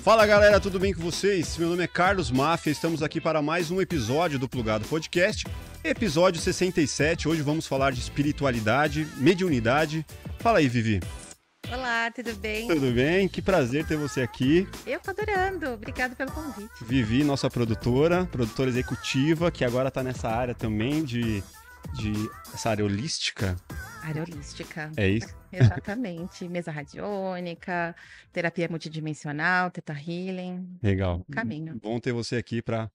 Fala galera, tudo bem com vocês? Meu nome é Carlos Máfia, estamos aqui para mais um episódio do Plugado Podcast, episódio 67. Hoje vamos falar de espiritualidade, mediunidade. Fala aí, Vivi. Olá, tudo bem? Tudo bem? Que prazer ter você aqui. Eu tô adorando, obrigada pelo convite. Vivi, nossa produtora executiva, que agora está nessa área também de essa área holística. Área holística. É isso? Exatamente. Mesa radiônica, terapia multidimensional, Theta Healing. Legal. Caminho. Bom ter você aqui para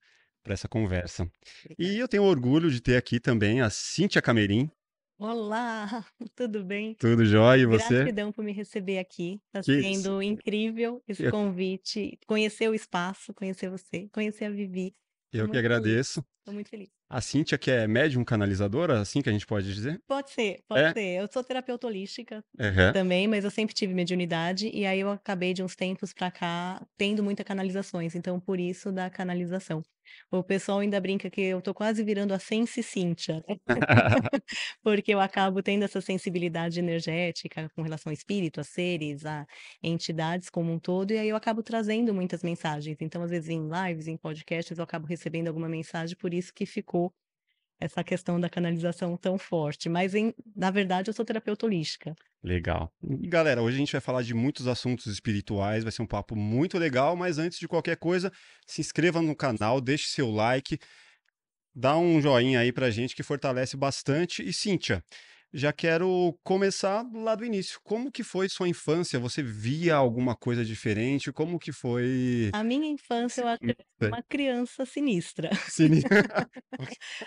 essa conversa. Obrigada. E eu tenho orgulho de ter aqui também a Cíntia Camerim. Olá, tudo bem? Tudo jóia, e você? Gratidão por me receber aqui. Está Que sendo incrível esse Eu- convite. Conhecer o espaço, conhecer você, conhecer a Vivi. Eu que Muito agradeço. Estou muito feliz. A Cíntia, que é médium canalizadora, assim que a gente pode dizer? Pode ser, É? pode ser. Eu sou terapeuta holística Uhum. também, mas eu sempre tive mediunidade e aí eu acabei de uns tempos pra cá tendo muitas canalizações, então por isso da canalização. O pessoal ainda brinca que eu tô quase virando a Sense Cíntia, porque eu acabo tendo essa sensibilidade energética com relação ao espírito, a seres, a entidades como um todo, e aí eu acabo trazendo muitas mensagens. Então, às vezes, em lives, em podcasts, eu acabo recebendo alguma mensagem, por isso que ficou essa questão da canalização tão forte. Mas, na verdade, eu sou terapeuta holística. Legal. E galera, hoje a gente vai falar de muitos assuntos espirituais, vai ser um papo muito legal, mas antes de qualquer coisa, se inscreva no canal, deixe seu like, dá um joinha aí pra gente que fortalece bastante. E Cíntia, já quero começar lá do início. Como que foi sua infância? Você via alguma coisa diferente? Como que foi? A minha infância, eu acho que eu era uma criança sinistra. Cine-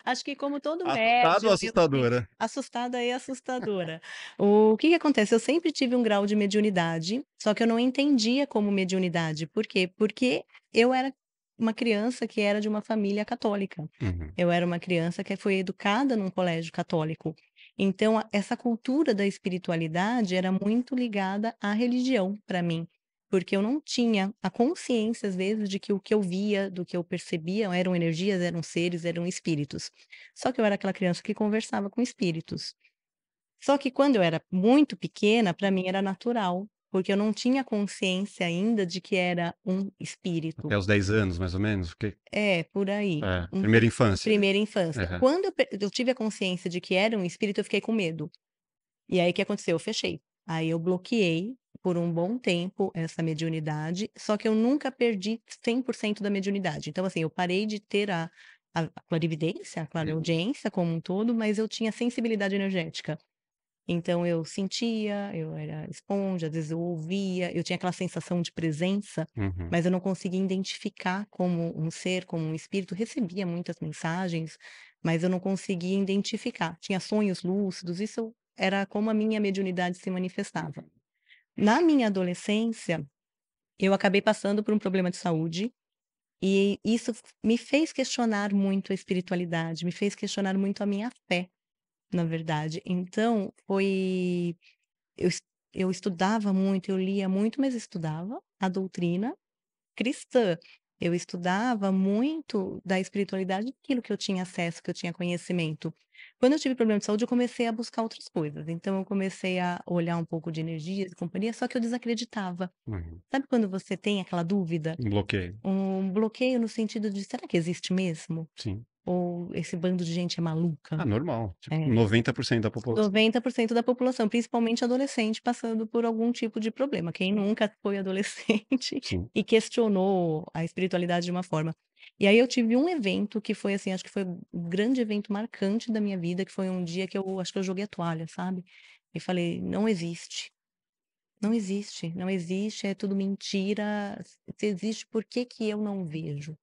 Acho que como todo Assustado ou médium, assustadora? assustada e assustadora. O que que acontece? Eu sempre tive um grau de mediunidade, só que eu não entendia como mediunidade. Por quê? Porque eu era uma criança que era de uma família católica. Uhum. Eu era uma criança que foi educada num colégio católico. Então, essa cultura da espiritualidade era muito ligada à religião para mim, porque eu não tinha a consciência, às vezes, de que o que eu via, do que eu percebia, eram energias, eram seres, eram espíritos. Só que eu era aquela criança que conversava com espíritos. Só que quando eu era muito pequena, para mim era natural, porque eu não tinha consciência ainda de que era um espírito. Até os 10 anos, mais ou menos? Porque... É, por aí. Primeira infância. Primeira infância. Uhum. Quando eu tive a consciência de que era um espírito, eu fiquei com medo. E aí, o que aconteceu? Eu fechei. Aí eu bloqueei por um bom tempo essa mediunidade, só que eu nunca perdi 100% da mediunidade. Então, assim, eu parei de ter a clarividência, a clareaudiência como um todo, mas eu tinha sensibilidade energética. Então eu sentia, eu era esponja, às vezes eu ouvia, eu tinha aquela sensação de presença, Uhum. mas eu não conseguia identificar como um ser, como um espírito. Recebia muitas mensagens, mas eu não conseguia identificar. Tinha sonhos lúcidos, isso era como a minha mediunidade se manifestava. Na minha adolescência, eu acabei passando por um problema de saúde e isso me fez questionar muito a espiritualidade, me fez questionar muito a minha fé, na verdade. Então, eu es eu estudava muito, eu lia muito, mas estudava a doutrina cristã. Eu estudava muito da espiritualidade, daquilo que eu tinha acesso, que eu tinha conhecimento. Quando eu tive problema de saúde, eu comecei a buscar outras coisas. Então eu comecei a olhar um pouco de energias e companhia, só que eu desacreditava. Uhum. Sabe quando você tem aquela dúvida? Um bloqueio. Um bloqueio no sentido de: "Será que existe mesmo? Sim. Ou esse bando de gente é maluca?" Normal. Tipo, É. 90% da população. 90% da população, principalmente adolescente, passando por algum tipo de problema. Quem nunca foi adolescente Sim. e questionou a espiritualidade de uma forma. E aí eu tive um evento que foi, assim, acho que foi o grande evento marcante da minha vida, que foi um dia que eu acho que eu joguei a toalha, sabe. E falei: "Não existe, não existe, não existe, é tudo mentira. Se existe, por que que eu não vejo?".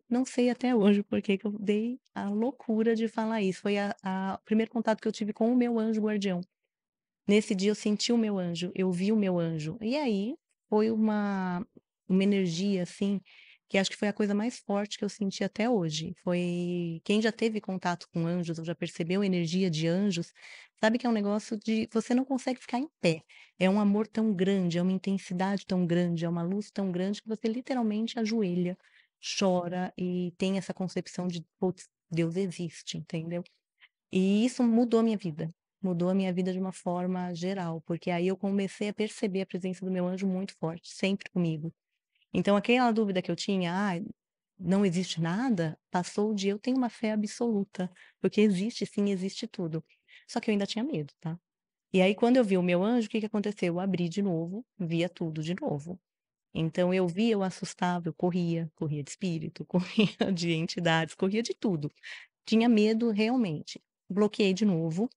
Não sei até hoje por que que eu dei a loucura de falar isso. Foi o primeiro contato que eu tive com o meu anjo guardião. Nesse dia eu senti o meu anjo, eu vi o meu anjo. E aí foi uma energia, assim, que acho que foi a coisa mais forte que eu senti até hoje. Foi quem já teve contato com anjos ou já percebeu energia de anjos, sabe que é um negócio de você não consegue ficar em pé. É um amor tão grande, é uma intensidade tão grande, é uma luz tão grande que você literalmente ajoelha, chora e tem essa concepção de: "Putz, Deus existe", entendeu? E isso mudou a minha vida de uma forma geral, porque aí eu comecei a perceber a presença do meu anjo muito forte, sempre comigo. Então aquela dúvida que eu tinha: "Ah, não existe nada", passou de eu tenho uma fé absoluta, porque existe sim, existe tudo. Só que eu ainda tinha medo, tá. E aí quando eu vi o meu anjo, o que que aconteceu? Eu abri de novo, via tudo de novo. Então eu via, eu assustava, eu corria, corria de espírito, corria de entidades, corria de tudo. Tinha medo realmente. Bloqueei de novo,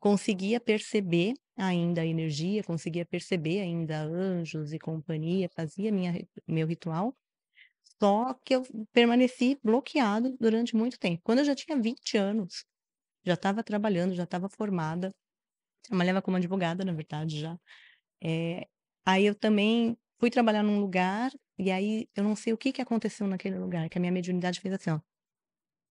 conseguia perceber ainda a energia, conseguia perceber ainda anjos e companhia, fazia meu ritual, só que eu permaneci bloqueado durante muito tempo. Quando eu já tinha 20 anos, já estava trabalhando, já estava formada, trabalhava como advogada, na verdade, já. Eh, Aí eu também fui trabalhar num lugar, e aí eu não sei o que que aconteceu naquele lugar, que a minha mediunidade fez assim, ó,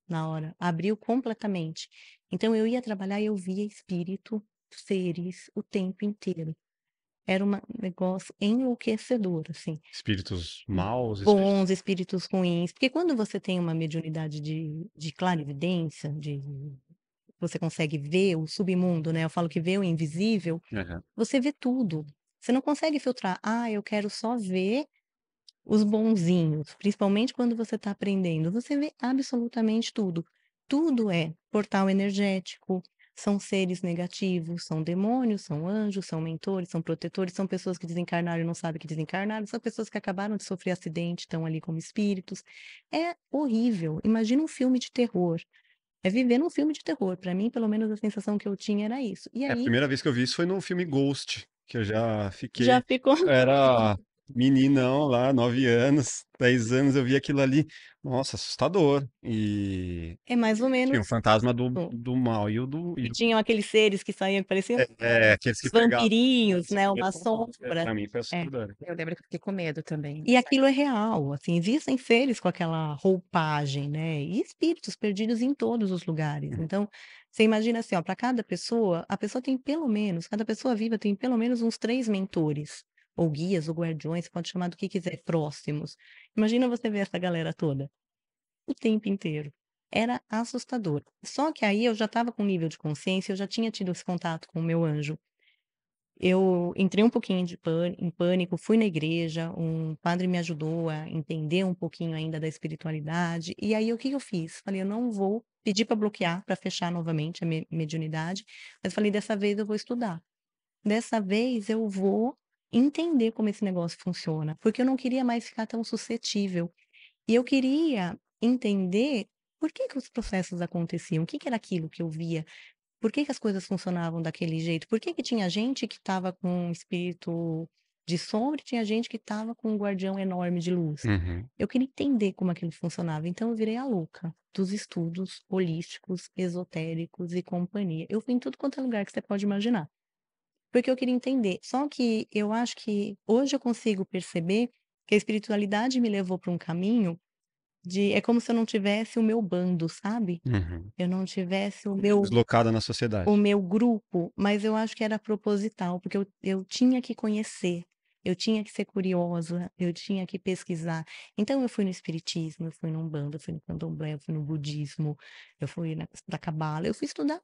na hora, abriu completamente. Então eu ia trabalhar e eu via espírito, seres, o tempo inteiro. Era um negócio enlouquecedor, assim. Espíritos maus, espíritos. Bons, espíritos ruins, porque quando você tem uma mediunidade de clarividência, de você consegue ver o submundo, né, eu falo que vê o invisível, Aham. você vê tudo. Você não consegue filtrar: "Ah, eu quero só ver os bonzinhos", principalmente quando você está aprendendo, você vê absolutamente tudo. Tudo é portal energético, são seres negativos, são demônios, são anjos, são mentores, são protetores, são pessoas que desencarnaram e não sabem que desencarnaram, são pessoas que acabaram de sofrer acidente, estão ali como espíritos. É horrível. Imagina um filme de terror. É viver num filme de terror. Para mim, pelo menos, a sensação que eu tinha era isso. E É, a aí, primeira vez que eu vi isso foi no filme Ghost, que eu já já fiquei. ficou Era meninão lá, 9 anos, 10 anos, eu vi aquilo ali. Nossa, assustador. E é mais ou tinha o menos fantasma isso. do mal e o do. E tinham aqueles seres que saíam que pareciam Aqueles que os pegavam. vampirinhos, Esse né, primeiro uma foi mal. sombra. Pra mim foi É. assustador. Eu lembro que eu fiquei com medo também E dessa aquilo é real, assim, existem seres com aquela roupagem, né, e espíritos perdidos em todos os lugares. Uhum. Então, você imagina assim, ó, para cada pessoa, a pessoa tem pelo menos cada pessoa viva tem pelo menos uns 3 mentores, ou guias, ou guardiões, pode chamar do que quiser, próximos. Imagina você ver essa galera toda, o tempo inteiro. Era assustador. Só que aí eu já estava com um nível de consciência, eu já tinha tido esse contato com o meu anjo. Eu entrei um pouquinho em pânico, fui na igreja, um padre me ajudou a entender um pouquinho ainda da espiritualidade, e aí o que que eu fiz? Falei: "Eu não vou pedir para bloquear, para fechar novamente a mediunidade", mas falei: "Dessa vez eu vou estudar, dessa vez eu vou entender como esse negócio funciona", porque eu não queria mais ficar tão suscetível. E eu queria entender por que que os processos aconteciam, o que que era aquilo que eu via, por que que as coisas funcionavam daquele jeito? Por que que tinha gente que estava com um espírito de sombra e tinha gente que estava com um guardião enorme de luz? Uhum. Eu queria entender como aquilo funcionava, então eu virei a louca dos estudos holísticos, esotéricos e companhia. Eu fui em tudo quanto é lugar que você pode imaginar, porque eu queria entender. Só que eu acho que hoje eu consigo perceber que a espiritualidade me levou para um caminho é como se eu não tivesse o meu bando, sabe? Uhum. Eu não tivesse Deslocada na o sociedade. meu grupo, mas eu acho que era proposital, porque eu tinha que conhecer, eu tinha que ser curiosa, eu tinha que pesquisar. Então eu fui no espiritismo, eu fui na umbanda, eu fui no candomblé, eu fui no budismo, eu fui na cabala, eu fui estudar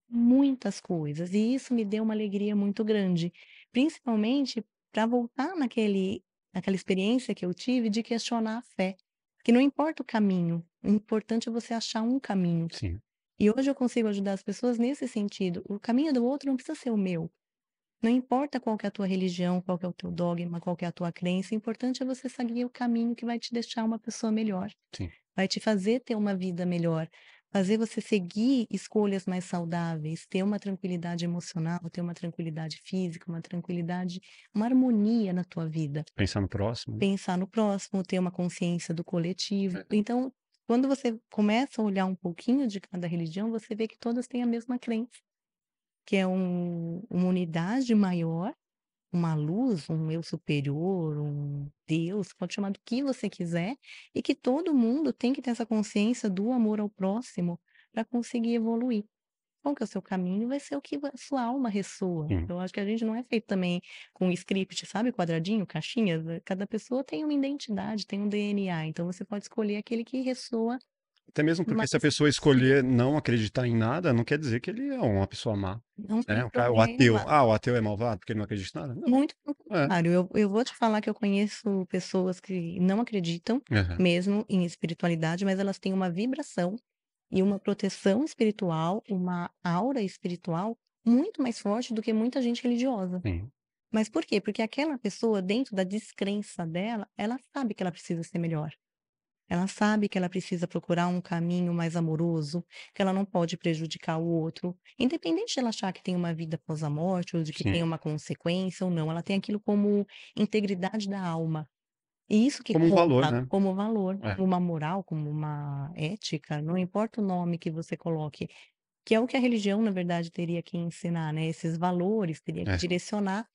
muitas coisas, e isso me deu uma alegria muito grande, principalmente para voltar naquela experiência que eu tive de questionar a fé, que não importa o caminho, o importante é você achar um caminho. Sim. E hoje eu consigo ajudar as pessoas nesse sentido. O caminho do outro não precisa ser o meu. Não importa qual que é a tua religião, qual que é o teu dogma, qual que é a tua crença, o importante é você seguir o caminho que vai te deixar uma pessoa melhor, Sim. vai te fazer ter uma vida melhor, fazer você seguir escolhas mais saudáveis, ter uma tranquilidade emocional, ter uma tranquilidade física, uma tranquilidade, uma harmonia na tua vida. Pensar no próximo, né? Pensar no próximo, ter uma consciência do coletivo. Então, quando você começa a olhar um pouquinho de cada religião, você vê que todas têm a mesma crença, que é uma unidade maior, uma luz, um eu superior, um Deus, pode chamar do que você quiser, e que todo mundo tem que ter essa consciência do amor ao próximo para conseguir evoluir. Qual que é o seu caminho, vai ser o que a sua alma ressoa. Sim. Eu acho que a gente não é feito também com script, sabe, quadradinho, caixinhas, cada pessoa tem uma identidade, tem um DNA, então você pode escolher aquele que ressoa Até mesmo porque Mas se a pessoa escolher não acreditar em nada, não quer dizer que ele é uma pessoa má, não né? tem O ateu, problema. o ateu é malvado porque ele não acredita em nada? Não. Muito pelo É. contrário, eu vou te falar que eu conheço pessoas que não acreditam Aham. mesmo em espiritualidade, mas elas têm uma vibração e uma proteção espiritual, uma aura espiritual muito mais forte do que muita gente religiosa. Sim. Mas por quê? Porque aquela pessoa, dentro da descrença dela, ela sabe que ela precisa ser melhor. Ela sabe que ela precisa procurar um caminho mais amoroso, que ela não pode prejudicar o outro, independente de ela achar que tem uma vida após a morte ou de que tem Sim. uma consequência ou não, ela tem aquilo como integridade da alma. E isso que Como um valor, conta né? como valor, É. como uma moral, como uma ética, não importa o nome que você coloque, que é o que a religião, na verdade, teria que ensinar, né? Esses valores, teria que É. direcionar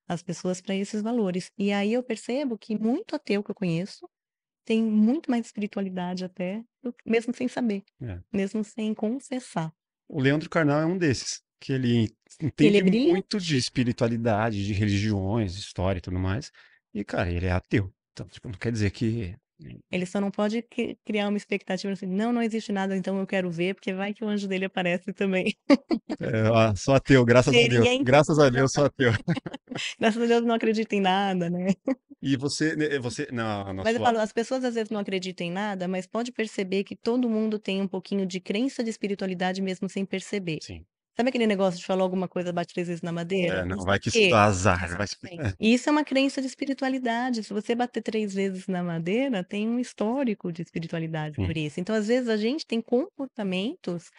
as pessoas para esses valores. E aí eu percebo que muito ateu que eu conheço tem muito mais espiritualidade até, mesmo sem saber, É. mesmo sem confessar. O Leandro Carnal é um desses, que ele Que ele é entende muito de brilhante. espiritualidade, de religiões, história e tudo mais. E, cara, ele é ateu. Então, tipo, não quer dizer que. Ele só não pode criar uma expectativa assim: "Não, não existe nada, então eu quero ver, porque vai que o anjo dele aparece também". Sou ateu, graças a Deus. Seria Graças a incrível. Deus, sou ateu. Graças a Deus não acredito em nada, né. E você na Mas eu sua. falo, as pessoas às vezes não acreditam em nada, mas pode perceber que todo mundo tem um pouquinho de crença de espiritualidade mesmo sem perceber. Sim. Sabe aquele negócio de falou alguma coisa, bate 3 vezes na madeira? Não, Isso vai é o que isso quê? dá azar. Vai... Exatamente. E isso é uma crença de espiritualidade. Se você bater 3 vezes na madeira, tem um histórico de espiritualidade Sim. sobre isso. Então, às vezes, a gente tem comportamentos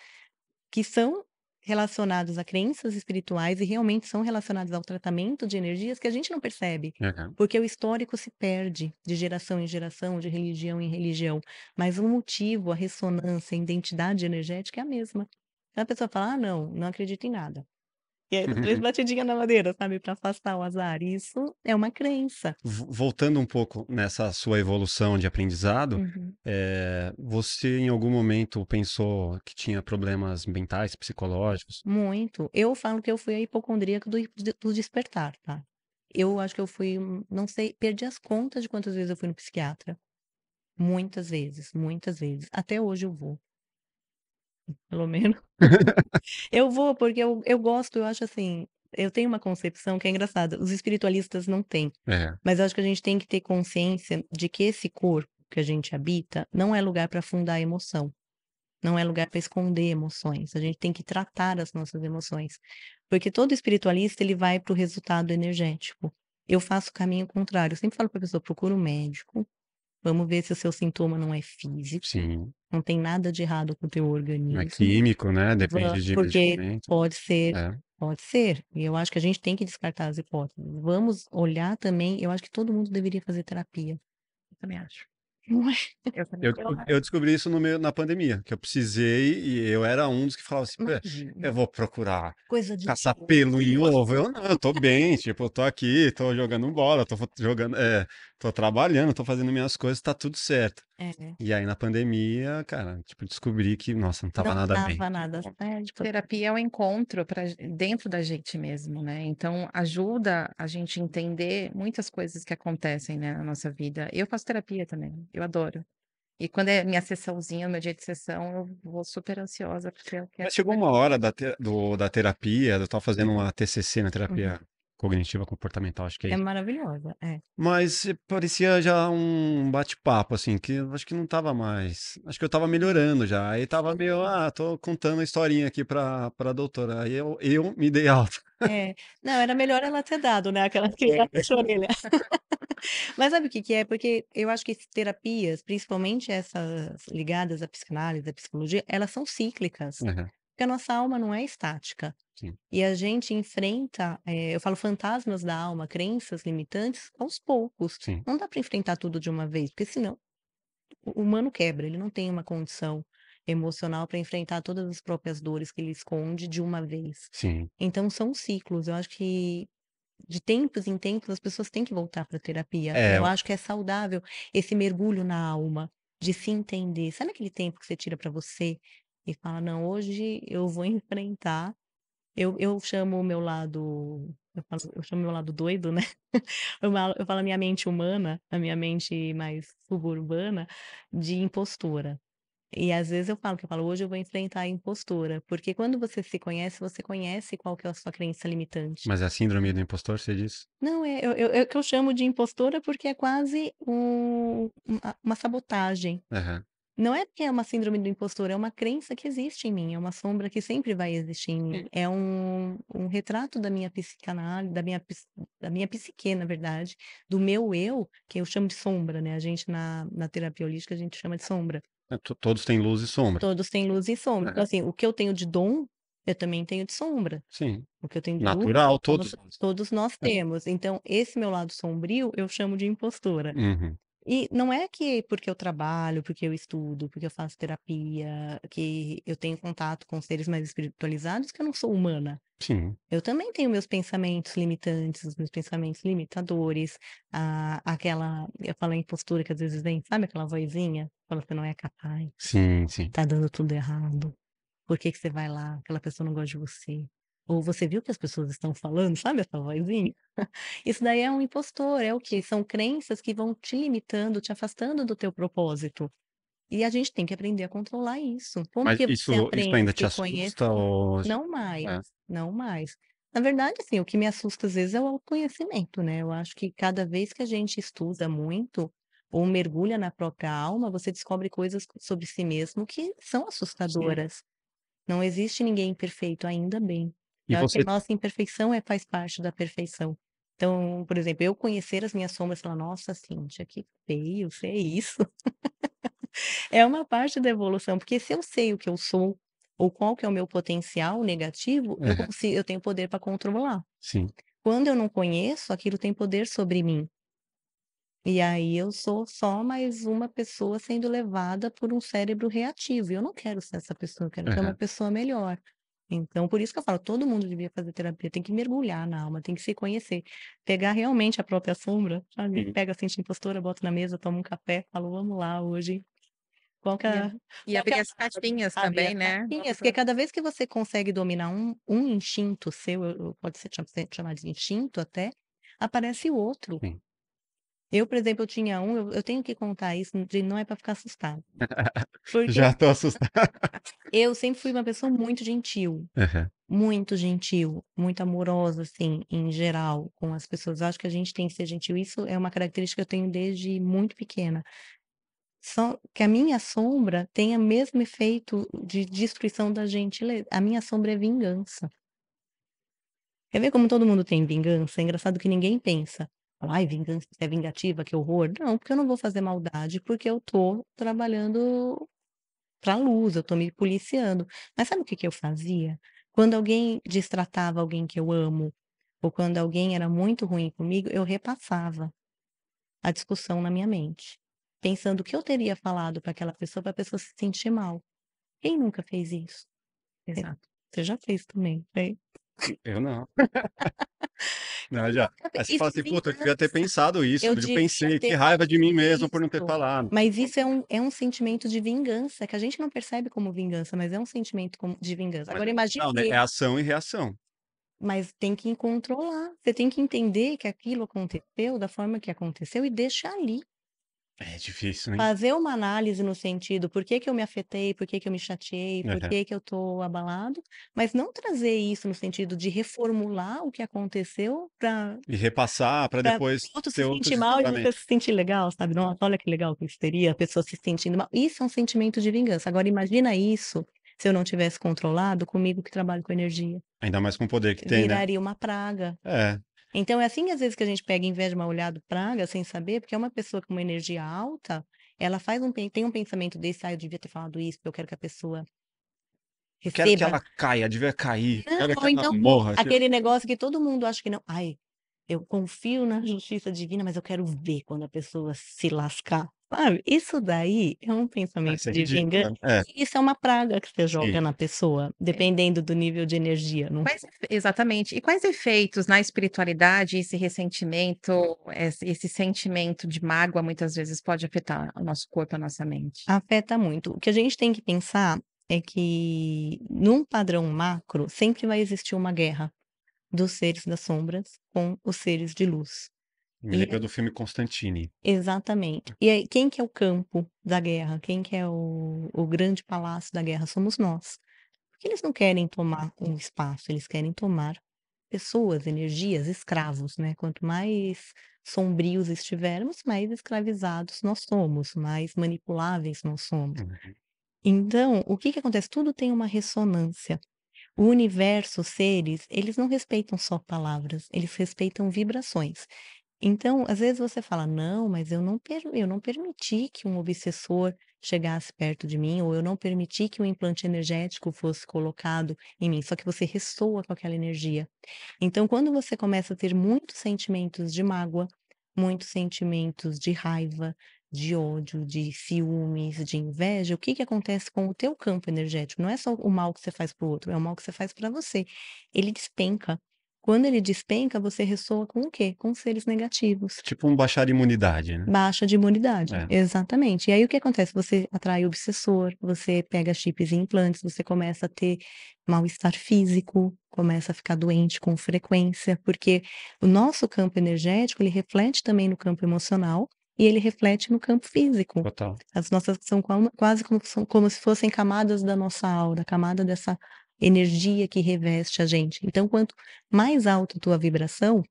que são relacionados a crenças espirituais e realmente são relacionados ao tratamento de energias que a gente não percebe, Aham. porque o histórico se perde de geração em geração, de religião em religião, mas o motivo, a ressonância, a identidade energética é a mesma. Então a pessoa fala: "Ah, não, não acredito em nada". E aí dá 3 batidinha na madeira, sabe, para afastar o azar. Isso é uma crença. Voltando um pouco nessa sua evolução de aprendizado, Uhum. você em algum momento pensou que tinha problemas mentais, psicológicos? Muito. Eu falo que eu fui a hipocondríaca do despertar, tá. Eu acho que eu fui, não sei, perdi as contas de quantas vezes eu fui no psiquiatra. Muitas vezes, muitas vezes. Até hoje eu vou, pelo menos. Eu vou porque eu gosto, eu acho assim, eu tenho uma concepção que é engraçada, os espiritualistas não têm, É, mas eu acho que a gente tem que ter consciência de que esse corpo que a gente habita não é lugar para afundar a emoção. Não é lugar para esconder emoções, a gente tem que tratar as nossas emoções, porque todo espiritualista ele vai para o resultado energético. Eu faço o caminho contrário, eu sempre falo para a pessoa: "Procura um médico, vamos ver se o seu sintoma não é físico, sim. não tem nada de errado com o teu Não é organismo, químico, né? Depende de porque medicamento. É. pode ser, e eu acho que a gente tem que descartar as hipóteses. Vamos olhar também, eu acho que todo mundo deveria fazer terapia, Eu também acho. não é?" Eu também Eu, acho. eu descobri isso na pandemia, que eu precisei e eu era um dos que falava assim, "Pô, eu Imagina, vou procurar coisa de caçar louco. pelo em ovo. Eu não, eu tô bem, tipo, eu tô aqui, tô jogando bola, tô jogando, tô trabalhando, tô fazendo minhas coisas, tá tudo certo. É. E aí na pandemia, cara, tipo, descobri que, nossa, não tava Não nada bem. estava nada certo. Terapia é o encontro para dentro da gente mesmo, né, então ajuda a gente entender muitas coisas que acontecem, né, na nossa vida. Eu faço terapia também, eu adoro. E quando é minha sessãozinha, meu dia de sessão, eu vou super ansiosa, porque eu quero Mas chegou uma hora da terapia, eu tava fazendo uma TCC na Uhum. terapia cognitiva comportamental, acho que é É isso. maravilhosa, é. Mas parecia já um bate-papo, assim, que eu acho que não tava mais. Acho que eu tava melhorando já. Aí tava meio, tô contando a historinha aqui pra doutora. Aí eu me dei alta. É. Não, era melhor ela ter dado, né, aquela que puxa a orelha. Mas sabe o que que é? Porque eu acho que terapias, principalmente essas ligadas à psicanálise, à psicologia, elas são cíclicas, Aham, porque a nossa alma não é estática. sim, E a gente enfrenta, eu falo fantasmas da alma, crenças limitantes, aos poucos. sim, Não dá para enfrentar tudo de uma vez, porque senão o humano quebra, ele não tem uma condição emocional para enfrentar todas as próprias dores que ele esconde de uma vez. sim. Então são ciclos, eu acho que de tempos em tempos as pessoas têm que voltar para terapia. É, Eu acho que é saudável esse mergulho na alma, de se entender. Sabe aquele tempo que você tira para você e fala: "Não, hoje eu vou enfrentar". Eu chamo o meu lado, eu chamo o meu lado doido, né, eu falo a minha mente humana, a minha mente mais suburbana, de impostora. E às vezes eu falo: "Hoje eu vou enfrentar a impostora", porque quando você conhece qual que é a sua crença limitante. Mas é a síndrome do impostor, você disse? Não, é que eu chamo de impostora, porque é quase uma sabotagem. Aham. Não é porque é uma síndrome do impostor, é uma crença que existe em mim, é uma sombra que sempre vai existir em mim. Sim. É um retrato da minha psicanálise, da minha psique, na verdade, do meu eu, que eu chamo de sombra, né, a gente na terapia holística, a gente chama de sombra. Todos têm luz e sombra. Todos têm luz e sombra. Então, É, assim, o que eu tenho de dom, eu também tenho de sombra. sim. O que eu tenho de luz, Natural, todos nós. todos nós É. temos. Então, esse meu lado sombrio, eu chamo de impostora. Uhum. E não é que porque eu trabalho, porque eu estudo, porque eu faço terapia, que eu tenho contato com seres mais espiritualizados, que eu não sou humana. Sim. Eu também tenho meus pensamentos limitantes, os meus pensamentos limitadores, eu falo em postura que às vezes vem, sabe aquela vozinha? Fala que não é capaz, Sim, sim. tá dando tudo errado. Por que que você vai lá? Aquela pessoa não gosta de você. Ou você viu o que as pessoas estão falando, sabe essa vozinha? Isso daí é um impostor, é o quê? São crenças que vão te limitando, te afastando do teu propósito. E a gente tem que aprender a controlar isso. Como Mas que você isso aprende a ainda te se conhecer? assusta ou Não mais, é, não mais. Na verdade, assim, o que me assusta às vezes é o autoconhecimento, né? Eu acho que cada vez que a gente estuda muito ou mergulha na própria alma, você descobre coisas sobre si mesmo que são sim. assustadoras. Não existe ninguém perfeito, ainda bem. E Eu acho que a você nossa imperfeição faz parte da perfeição. Então, por exemplo, eu conhecer as minhas sombras e falar: "Nossa, Cíntia, que feio, você é isso". É uma parte da evolução, porque se eu sei o que eu sou, ou qual que é o meu potencial negativo, aham, eu tenho poder para controlar. sim, Quando eu não conheço, aquilo tem poder sobre mim. E aí eu sou só mais uma pessoa sendo levada por um cérebro reativo, e eu não quero ser essa pessoa, eu quero ser uma aham, pessoa melhor. Então, por isso que eu falo, todo mundo devia fazer terapia, tem que mergulhar na alma, tem que se conhecer, pegar realmente a própria sombra, sabe, sim. pega, assim, a impostora, bota na mesa, toma um café, fala: "Vamos lá hoje, qual que E, é e qual que abrir é as caixinhas abrir também, as né? caixinhas", porque cada vez que você consegue dominar um instinto seu, pode ser chamado de instinto até, aparece o outro. Sim. Eu, por exemplo, eu tinha eu tenho que contar isso, de não é para ficar assustado, porque Já tô assustado. eu sempre fui uma pessoa Aham, muito gentil, muito amorosa, assim, em geral, com as pessoas. Acho que a gente tem que ser gentil, isso é uma característica que eu tenho desde muito pequena. Só que a minha sombra tem o mesmo efeito de destruição da gentileza. A minha sombra é vingança. Quer ver como todo mundo tem vingança? É engraçado que ninguém pensa: "Ai, vingança, você é vingativa, que horror". Não, porque eu não vou fazer maldade, porque eu tô trabalhando pra luz, eu tô me policiando. Mas sabe o que que eu fazia? Quando alguém destratava alguém que eu amo, ou quando alguém era muito ruim comigo, eu repassava a discussão na minha mente, pensando o que eu teria falado para aquela pessoa, para a pessoa se sentir mal. Quem nunca fez isso? Você Exato. você já fez também, né? eu não. Não, já. Aí você fala Isso é assim: "Puta, eu devia ter vingança. pensado isso, Eu eu devia pensei, que ter raiva de mim feito mesmo por não ter isso. falado". Mas isso é um sentimento de vingança, que a gente não percebe como vingança, mas é um sentimento de vingança. Mas Agora imagine não, né, é ação e reação. mas tem que controlar, você tem que entender que aquilo aconteceu da forma que aconteceu e deixa ali. É difícil, hein. Fazer uma análise no sentido: "Por que que eu me afetei? Por que que eu me chateei? Por Aham. que que eu tô abalado?", mas não trazer isso no sentido de reformular o que aconteceu para E repassar para Pra depois outro se ter outro sentir mal e desdobramento. você se sentir legal, sabe. "Nossa, olha que legal que isso teria", a pessoa se sentindo mal. Isso é um sentimento de vingança. Agora imagina isso, se eu não tivesse controlado, comigo que trabalho com energia. Ainda mais com o poder que tem, né. Viraria uma praga. É. Então é assim, às vezes, que a gente pega, em vez de uma olhada praga, sem saber, porque é uma pessoa com uma energia alta, ela faz tem um pensamento desse: "Ah, eu devia ter falado isso, porque eu quero que a pessoa Eu quero que receba". ela caia, devia cair, Não, quero que ou ela então morra, tipo aquele negócio que todo mundo acha que não: "Ai, eu confio na justiça divina, mas eu quero ver quando a pessoa se lascar", sabe. Isso daí é um ah, pensamento isso é de ridículo, vingança, né. É, e isso é uma praga que você sim. joga na pessoa, É. dependendo do nível de energia, não Exatamente. E quais efeitos na espiritualidade esse ressentimento, esse sentimento de mágoa muitas vezes pode afetar o nosso corpo, a nossa mente? afeta muito. O que a gente tem que pensar é que, num padrão macro, sempre vai existir uma guerra dos seres das sombras com os seres de luz. Me lembra do filme Constantine. Exatamente. E aí, quem que é o campo da guerra? Quem que é o grande palácio da guerra? Somos nós. Porque eles não querem tomar um espaço, eles querem tomar pessoas, energias, escravos, né? Quanto mais sombrios estivermos, mais escravizados nós somos, mais manipuláveis nós somos. Uhum. Então, o que que acontece? Tudo tem uma ressonância. O universo, os seres, eles não respeitam só palavras, eles respeitam vibrações. Então, às vezes você fala: "Não, mas eu não permiti que um obsessor chegasse perto de mim, ou eu não permiti que um implante energético fosse colocado em mim", só que você ressoa com aquela energia. Então, quando você começa a ter muitos sentimentos de mágoa, muitos sentimentos de raiva, de ódio, de ciúmes, de inveja, o que que acontece com o teu campo energético? Não é só o mal que você faz para o outro, é o mal que você faz para você. Ele despenca. Quando ele despenca, você ressoa com o quê? Com seres negativos. Tipo um baixar a imunidade, né? Baixa de imunidade, É. exatamente. E aí o que acontece? Você atrai obsessor, você pega chips e implantes, você começa a ter mal-estar físico, começa a ficar doente com frequência, porque o nosso campo energético, ele reflete também no campo emocional e ele reflete no campo físico. Total. As nossas são quase como se fossem camadas da nossa aura, camada dessa energia que reveste a gente. Então, quanto mais alta a tua vibração,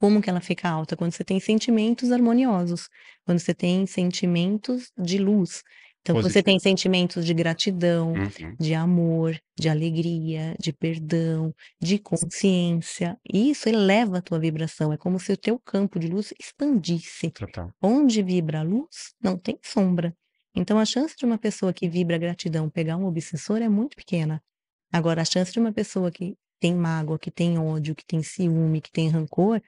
como que ela fica alta? Quando você tem sentimentos harmoniosos, quando você tem sentimentos de luz. Então, quando você tem Positivo. sentimentos de gratidão, Uhum. de amor, de alegria, de perdão, de consciência, isso eleva a tua vibração, é como se o teu campo de luz expandisse. Total. Onde vibra a luz, não tem sombra. Então, a chance de uma pessoa que vibra gratidão pegar um obsessor é muito pequena. Agora, a chance de uma pessoa que tem mágoa, que tem ódio, que tem ciúme, que tem rancor,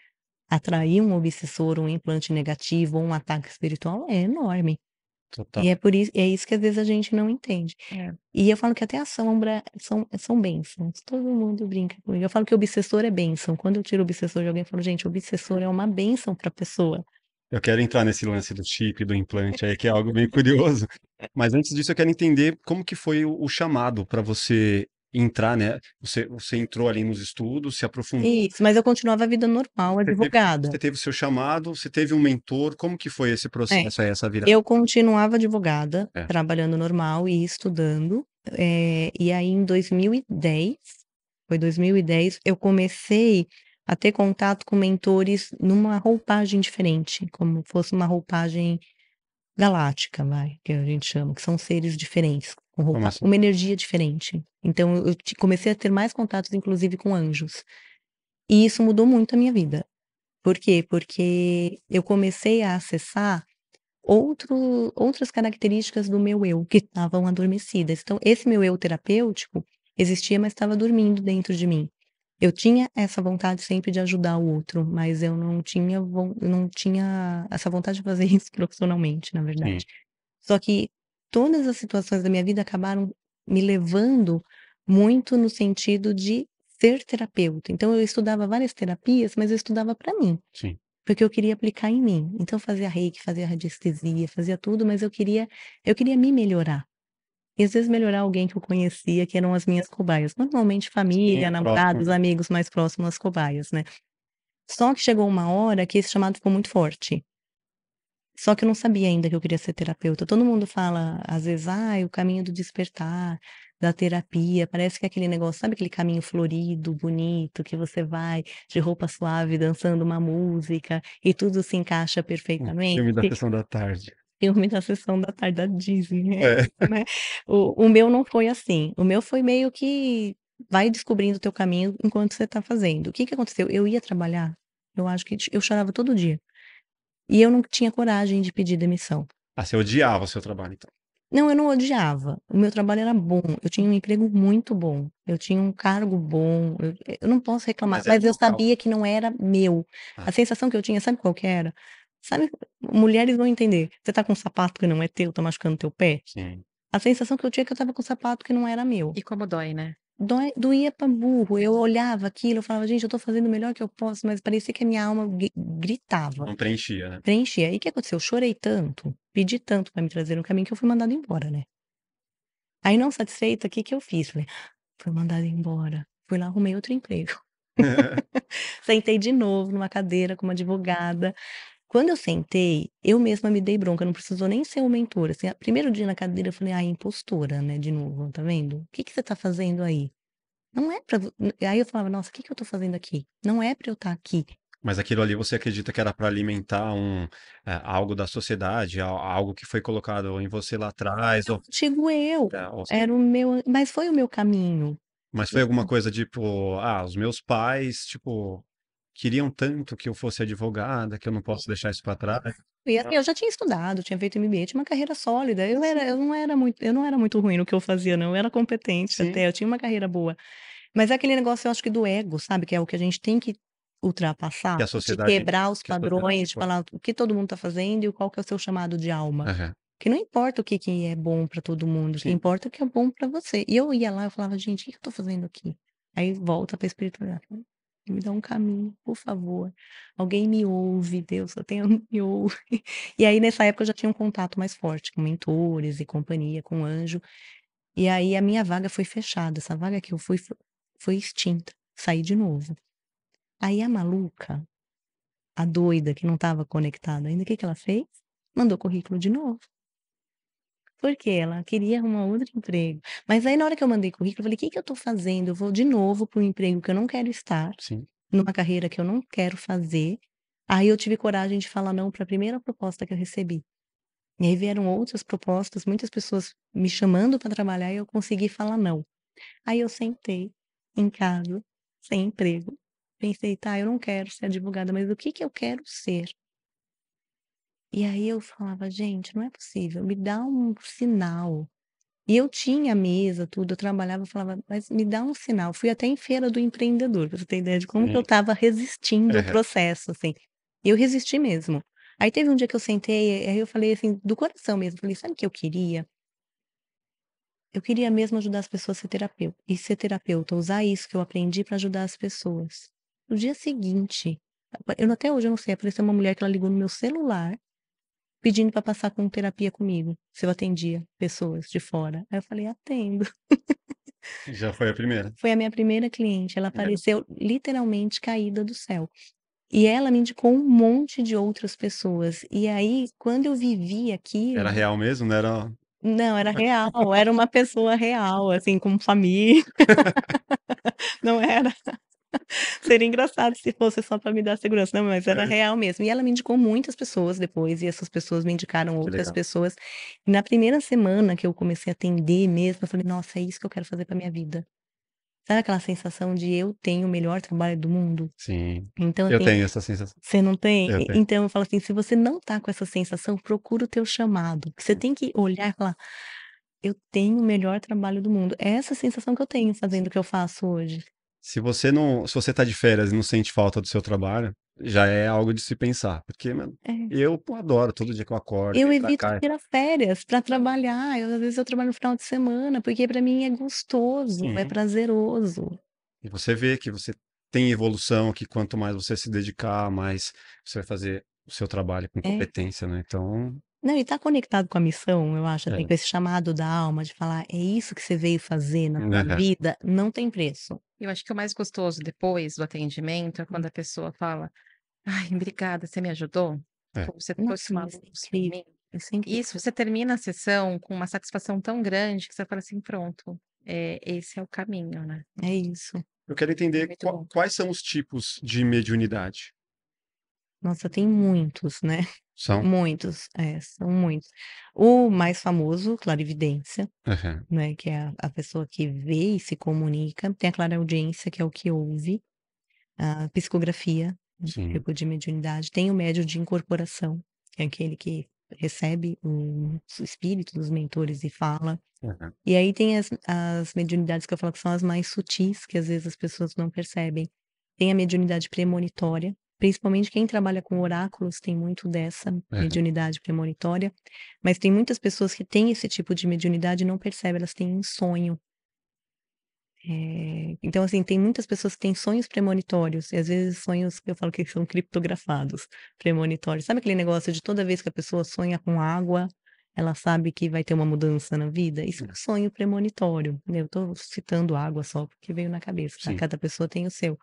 atrair um obsessor, um implante negativo ou um ataque espiritual é enorme. Total. E é isso que às vezes a gente não entende. É. E eu falo que até a sombra são bênçãos. Todo mundo brinca comigo. Eu falo que o obsessor é bênção. Quando eu tiro o obsessor de alguém, eu falo: "Gente, o obsessor é uma bênção para a pessoa". Eu quero entrar nesse lance do chip, do implante aí, que é algo bem curioso. Mas antes disso, eu quero entender como que foi o chamado para você entrar, né? Você entrou ali nos estudos, se aprofundou. Isso, mas eu continuava a vida normal, Você teve, advogada. você teve o seu chamado, você teve um mentor. Como que foi esse É. processo aí, essa virada? Eu continuava advogada, É. trabalhando normal e estudando, e aí em 2010, foi 2010, eu comecei a ter contato com mentores numa roupagem diferente, como fosse uma roupagem galáctica, vai, que a gente chama, que são seres diferentes, Como assim? uma energia diferente. Então eu comecei a ter mais contatos, inclusive, com anjos. E isso mudou muito a minha vida. Por quê? Porque eu comecei a acessar outras características do meu eu, que estavam adormecidas. Então, esse meu eu terapêutico existia, mas estava dormindo dentro de mim. Eu tinha essa vontade sempre de ajudar o outro, mas eu não tinha essa vontade de fazer isso profissionalmente, na Sim. verdade. Só que todas as situações da minha vida acabaram me levando muito no sentido de ser terapeuta. Então eu estudava várias terapias, mas eu estudava para mim. Sim. Porque eu queria aplicar em mim. Então eu fazia reiki, fazia radiestesia, fazia tudo, mas eu queria me melhorar. E às vezes melhorar alguém que eu conhecia, que eram as minhas cobaias. Normalmente Sim, família, próximo. namorados, amigos mais próximos às cobaias, né. Só que chegou uma hora que esse chamado ficou muito forte. Só que eu não sabia ainda que eu queria ser terapeuta. Todo mundo fala, às vezes: "Ai, o caminho do despertar, da terapia", parece que é aquele negócio, sabe aquele caminho florido, bonito, que você vai de roupa suave, dançando uma música e tudo se encaixa perfeitamente? Filme da Sessão da Tarde. Filme da Sessão da Tarde da Disney, É. né. O meu não foi assim, o meu foi meio que vai descobrindo o teu caminho enquanto você tá fazendo. O que que aconteceu? Eu ia trabalhar, eu acho que eu chorava todo dia, e eu não tinha coragem de pedir demissão. Ah, você odiava o seu trabalho, então. Não, eu não odiava, o meu trabalho era bom, eu tinha um emprego muito bom, eu tinha um cargo bom, eu não posso reclamar, Mas era mas eu local. sabia que não era meu. Ah, A sensação que eu tinha, sabe qual que era? Sabe, mulheres vão entender, você tá com um sapato que não é teu, tá machucando teu pé? sim. A sensação que eu tinha é que eu estava com um sapato que não era meu. E como dói, né? Doía pra burro, eu olhava aquilo, eu falava: "Gente, eu tô fazendo o melhor que eu posso", mas parecia que a minha alma gritava, Não preenchia, né? preenchia. Aí o que aconteceu? Eu chorei tanto, pedi tanto pra me trazer no caminho que eu fui mandada embora, né. Aí não satisfeita, o que que eu fiz? Falei: "Fui mandada embora". Fui lá, arrumei outro emprego. Sentei de novo numa cadeira com uma advogada. Quando eu sentei, eu mesma me dei bronca, não precisou nem ser o mentor, assim, primeiro dia na cadeira eu falei: "Ai, impostora, né, de novo, tá vendo? O que que você tá fazendo aí? Não é pra vo". Aí eu falava: "Nossa, o que que eu tô fazendo aqui? Não é pra eu estar aqui". Mas aquilo ali você acredita que era para alimentar algo da sociedade, algo que foi colocado em você lá atrás, ou, Antigo eu, é, ou- era o meu mas foi o meu caminho. mas foi alguma coisa tipo, os meus pais, tipo, queriam tanto que eu fosse advogada, que eu não posso deixar isso para trás. E assim, eu já tinha estudado, tinha feito MBA, tinha uma carreira sólida, eu não era muito ruim no que eu fazia não, eu era competente Sim, até, eu tinha uma carreira boa. Mas é aquele negócio, eu acho que do ego, sabe, que é o que a gente tem que ultrapassar, que a de sociedade, quebrar os que a sociedade padrões, de impõe. falar o que todo mundo tá fazendo e qual que é o seu chamado de alma. Aham. Que não importa o que que é bom pra todo mundo, o que Sim. importa é o que é bom pra você. E eu ia lá, eu falava: "Gente, o que que eu tô fazendo aqui?". Aí volta pra espiritualidade, me dá um caminho, por favor. Alguém me ouve, Deus, só tem me ouve. E aí nessa época eu já tinha um contato mais forte com mentores e companhia, com anjo, e aí a minha vaga foi fechada, essa vaga que eu fui foi extinta, saí de novo. Aí a maluca, a doida que não estava conectada ainda, o que que ela fez? Mandou currículo de novo. Porque ela queria arrumar outro emprego. Mas aí na hora que eu mandei currículo, eu falei: "Que eu tô fazendo? Eu vou de novo para um emprego que eu não quero estar, Sim. numa carreira que eu não quero fazer". Aí eu tive coragem de falar não para a primeira proposta que eu recebi. E aí vieram outras propostas, muitas pessoas me chamando para trabalhar e eu consegui falar não. Aí eu sentei em casa, sem emprego, pensei: "Tá, eu não quero ser advogada, mas o que que eu quero ser?". E aí eu falava: "Gente, não é possível, me dá um sinal". E eu tinha mesa, tudo, eu trabalhava, eu falava: "Mas me dá um sinal". Fui até em feira do empreendedor, pra você ter ideia de como que eu Sim. estava resistindo o Aham. processo, assim. Eu resisti mesmo. Aí teve um dia que eu sentei, aí eu falei assim, do coração mesmo, falei: "Sabe o que eu queria? Eu queria mesmo ajudar as pessoas a ser terapeuta, usar isso que eu aprendi para ajudar as pessoas". No dia seguinte, eu até hoje eu não sei, apareceu uma mulher que ela ligou no meu celular, pedindo para passar com terapia comigo, se eu atendia pessoas de fora. Aí eu falei: "Atendo". Já foi a primeira. Foi a minha primeira cliente, ela É. apareceu literalmente caída do céu. E ela me indicou um monte de outras pessoas. E aí, quando eu vivi Era aquilo, real mesmo, não era? não, era real, era uma pessoa real, assim, com família, não era. Seria engraçado se fosse só para me dar segurança, não, mas era É, real mesmo. E ela me indicou muitas pessoas depois, e essas pessoas me indicaram que outras legal. pessoas. E na primeira semana que eu comecei a atender mesmo, eu falei: "Nossa, é isso que eu quero fazer para minha vida". Sabe aquela sensação de eu tenho o melhor trabalho do mundo? Sim, Então, eu assim, tenho essa sensação. você não tem? Eu tenho. Então eu falo assim, se você não tá com essa sensação, procura o teu chamado, você Sim, tem que olhar e falar: "Eu tenho o melhor trabalho do mundo". É essa sensação que eu tenho fazendo sim. o que eu faço hoje. Se você tá de férias e não sente falta do seu trabalho, já é algo de se pensar, porque, mano, É. eu, pô, adoro todo dia que eu acordo, Eu vim pra evito cá, tirar férias para trabalhar, às vezes eu trabalho no final de semana, porque para mim é gostoso, é sim, prazeroso. e você vê que você tem evolução, que quanto mais você se dedicar, mais você vai fazer o seu trabalho com É. competência, né? Então, Não, e tá conectado com a missão, eu acho, assim, é. com esse chamado da alma de falar: "É isso que você veio fazer na tua Aham. vida", não tem preço. Eu acho que o mais gostoso depois do atendimento é quando a pessoa fala: "Ai, obrigada, você me ajudou. É. Pô, você trouxe Nossa, uma isso é luz para incrível, mim". isso é incrível. Isso, você termina a sessão com uma satisfação tão grande que você fala assim: "Pronto, esse é o caminho, né". É isso. Eu quero É entender muito bom. quais são os tipos de mediunidade. Nossa, tem muitos, né, São? muitos, são muitos. O mais famoso, clarividência, Aham. né, que é a pessoa que vê e se comunica, tem a clareaudiência, que é o que ouve, a psicografia, um Sim. tipo de mediunidade, tem o médio de incorporação, que é aquele que recebe os espíritos dos mentores e fala. Aham. E aí tem as mediunidades que eu falo que são as mais sutis, que às vezes as pessoas não percebem. Tem a mediunidade premonitória, principalmente quem trabalha com oráculos tem muito dessa Aham. mediunidade premonitória, mas tem muitas pessoas que têm esse tipo de mediunidade e não percebem, elas têm um sonho. Então assim, tem muitas pessoas que têm sonhos premonitórios, e às vezes sonhos que eu falo que são criptografados, premonitórios. Sabe aquele negócio de toda vez que a pessoa sonha com água, ela sabe que vai ter uma mudança na vida? Isso é um sonho premonitório, né, eu tô citando água só porque veio na cabeça, tá, Sim. cada pessoa tem o seu.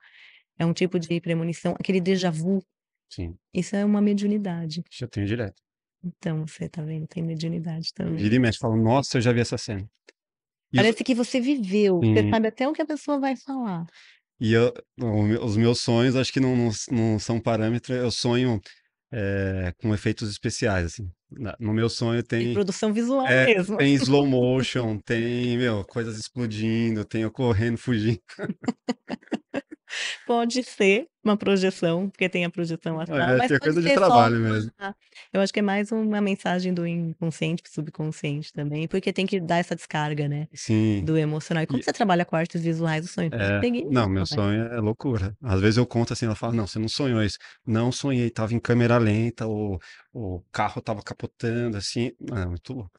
É um tipo de premonição, aquele déjà vu, Sim, isso é uma mediunidade. já tenho direto. Então, você tá vendo, tem mediunidade também. Vira e mexe, falo, nossa, eu já vi essa cena. E os, Parece que você viveu, você sabe até o que a pessoa vai falar. e os meus sonhos, acho que não são parâmetros, eu sonho com efeitos especiais, assim. No meu sonho Tem tem, produção visual mesmo. tem slow motion, tem, meu, coisas explodindo, tem eu correndo, fugindo. Pode ser uma projeção, porque tem a projeção astral, mas Tem pode coisa de ser só trabalho mesmo. eu acho que é mais uma mensagem do inconsciente para o subconsciente também, porque tem que dar essa descarga, né, Sim. do emocional. E como E, você trabalha com artes visuais, o sonho tem que seguir não, isso, meu né. sonho é loucura. Às vezes eu conto assim, ela fala, não, você não sonhou isso. Não sonhei, tava em câmera lenta, o carro tava capotando, assim. Não, é muito louco.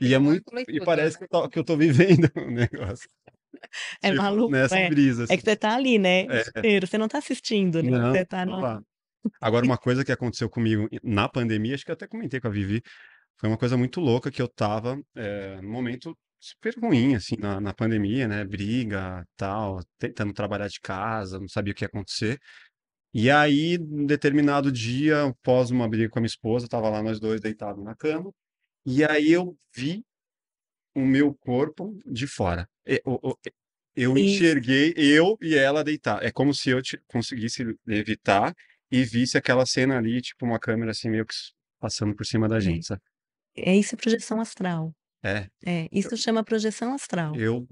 E é muito, Calculei e tudo. parece que eu tô vivendo o negócio. É Tipo, maluco, nessa é. brisa, É assim. que você tá ali, né, É, inteiro, você não tá assistindo, né, não, você tá tô no lá. Agora, uma coisa que aconteceu comigo na pandemia, acho que eu até comentei com a Vivi, foi uma coisa muito louca que eu tava num momento super ruim, assim, na pandemia, né? Briga, tal, tentando trabalhar de casa, não sabia o que ia acontecer. E aí, um determinado dia, após uma briga com a minha esposa, tava lá nós dois deitados na cama, e aí eu vi o meu corpo de fora. Eu isso. enxerguei eu e ela deitar. É como se eu conseguisse evitar e visse aquela cena ali, tipo uma câmera assim, meio que passando por cima da É. gente, sabe? Isso é projeção astral. É, É, isso chama projeção astral. eu,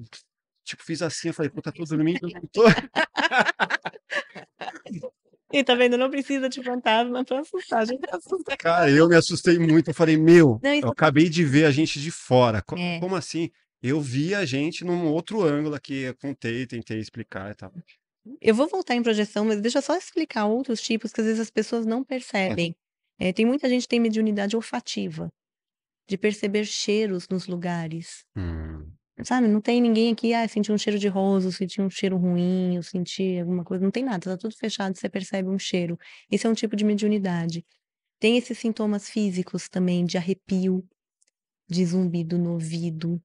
tipo, fiz assim, eu falei, pô, tá tudo dormindo, não tô. E tá vendo, não precisa de fantasma pra assustar, a gente assusta. Cara, eu me assustei muito, eu falei, meu, Não, eu isso acabei de ver a gente de fora. é. Como assim? Eu vi a gente num outro ângulo aqui, eu contei, tentei explicar e tal. Eu vou voltar em projeção, mas deixa eu só explicar outros tipos que às vezes as pessoas não É. percebem. Tem muita gente que tem mediunidade olfativa, de perceber cheiros nos lugares, Hum, sabe, não tem ninguém aqui: "Ah, senti um cheiro de rosa, eu senti um cheiro ruim, eu senti alguma coisa", não tem nada, tá tudo fechado, você percebe um cheiro. Esse é um tipo de mediunidade. Tem esses sintomas físicos também de arrepio, de zumbido no ouvido.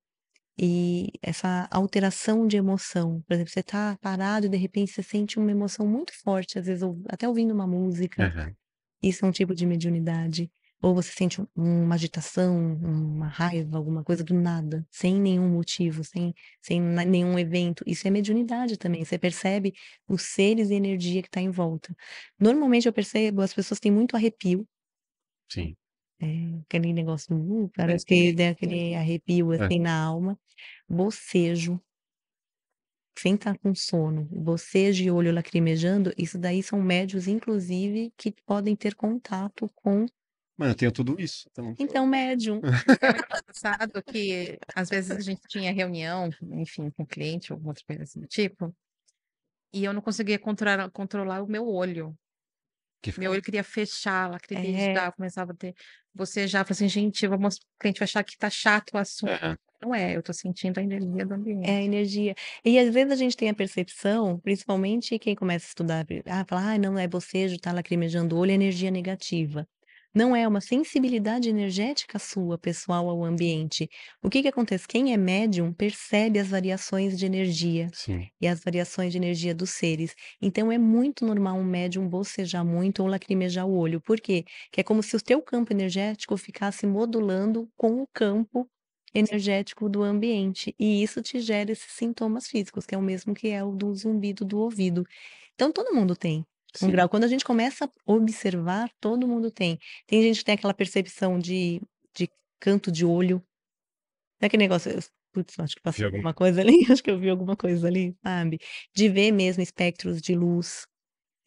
E essa alteração de emoção, por exemplo, você tá parado e de repente você sente uma emoção muito forte, às vezes até ouvindo uma música, é, isso é um tipo de mediunidade. Ou você sente uma agitação, uma raiva, alguma coisa do nada, sem nenhum motivo, sem nenhum evento, isso é mediunidade também, você percebe os seres e energia que está em volta. Normalmente eu percebo, as pessoas têm muito arrepio, sim. aquele negócio, parece que dá aquele arrepio É. assim na alma. Bocejo, sem estar com sono, bocejo e olho lacrimejando, isso daí são médios, inclusive, que podem ter contato com Mano, eu tenho tudo isso. Então, então médium. Engraçado que às vezes a gente tinha reunião, enfim, com o cliente ou outra coisa assim do tipo, e eu não conseguia controlar o meu olho. que Meu fica. olho queria fechar, É, lacrimejar, eu começava a ter bocejar, falei assim: "Gente, vamos o cliente vai achar que tá chato o assunto". É, Não é, eu tô sentindo a energia do é a ambiente. energia. E às vezes a gente tem a percepção, principalmente quem começa a estudar, fala: "Ah, não, é bocejo, tá lacrimejando o olho, é energia negativa". Não é uma sensibilidade energética sua, pessoal, ao ambiente. O que que acontece? Quem é médium percebe as variações de energia sim, e as variações de energia dos seres. Então é muito normal um médium bocejar muito ou lacrimejar o olho. Por quê? Que é como se o teu campo energético ficasse modulando com o campo energético do ambiente, e isso te gera esses sintomas físicos, que é o mesmo que é o do zumbido do ouvido. Então todo mundo tem um sim. grau, quando a gente começa a observar, todo mundo tem. Tem gente que tem aquela percepção de canto de olho, não é aquele negócio, "Putz, acho que Vi passou alguma alguma coisa ali, acho que eu vi alguma coisa ali", sabe. De ver mesmo espectros de luz,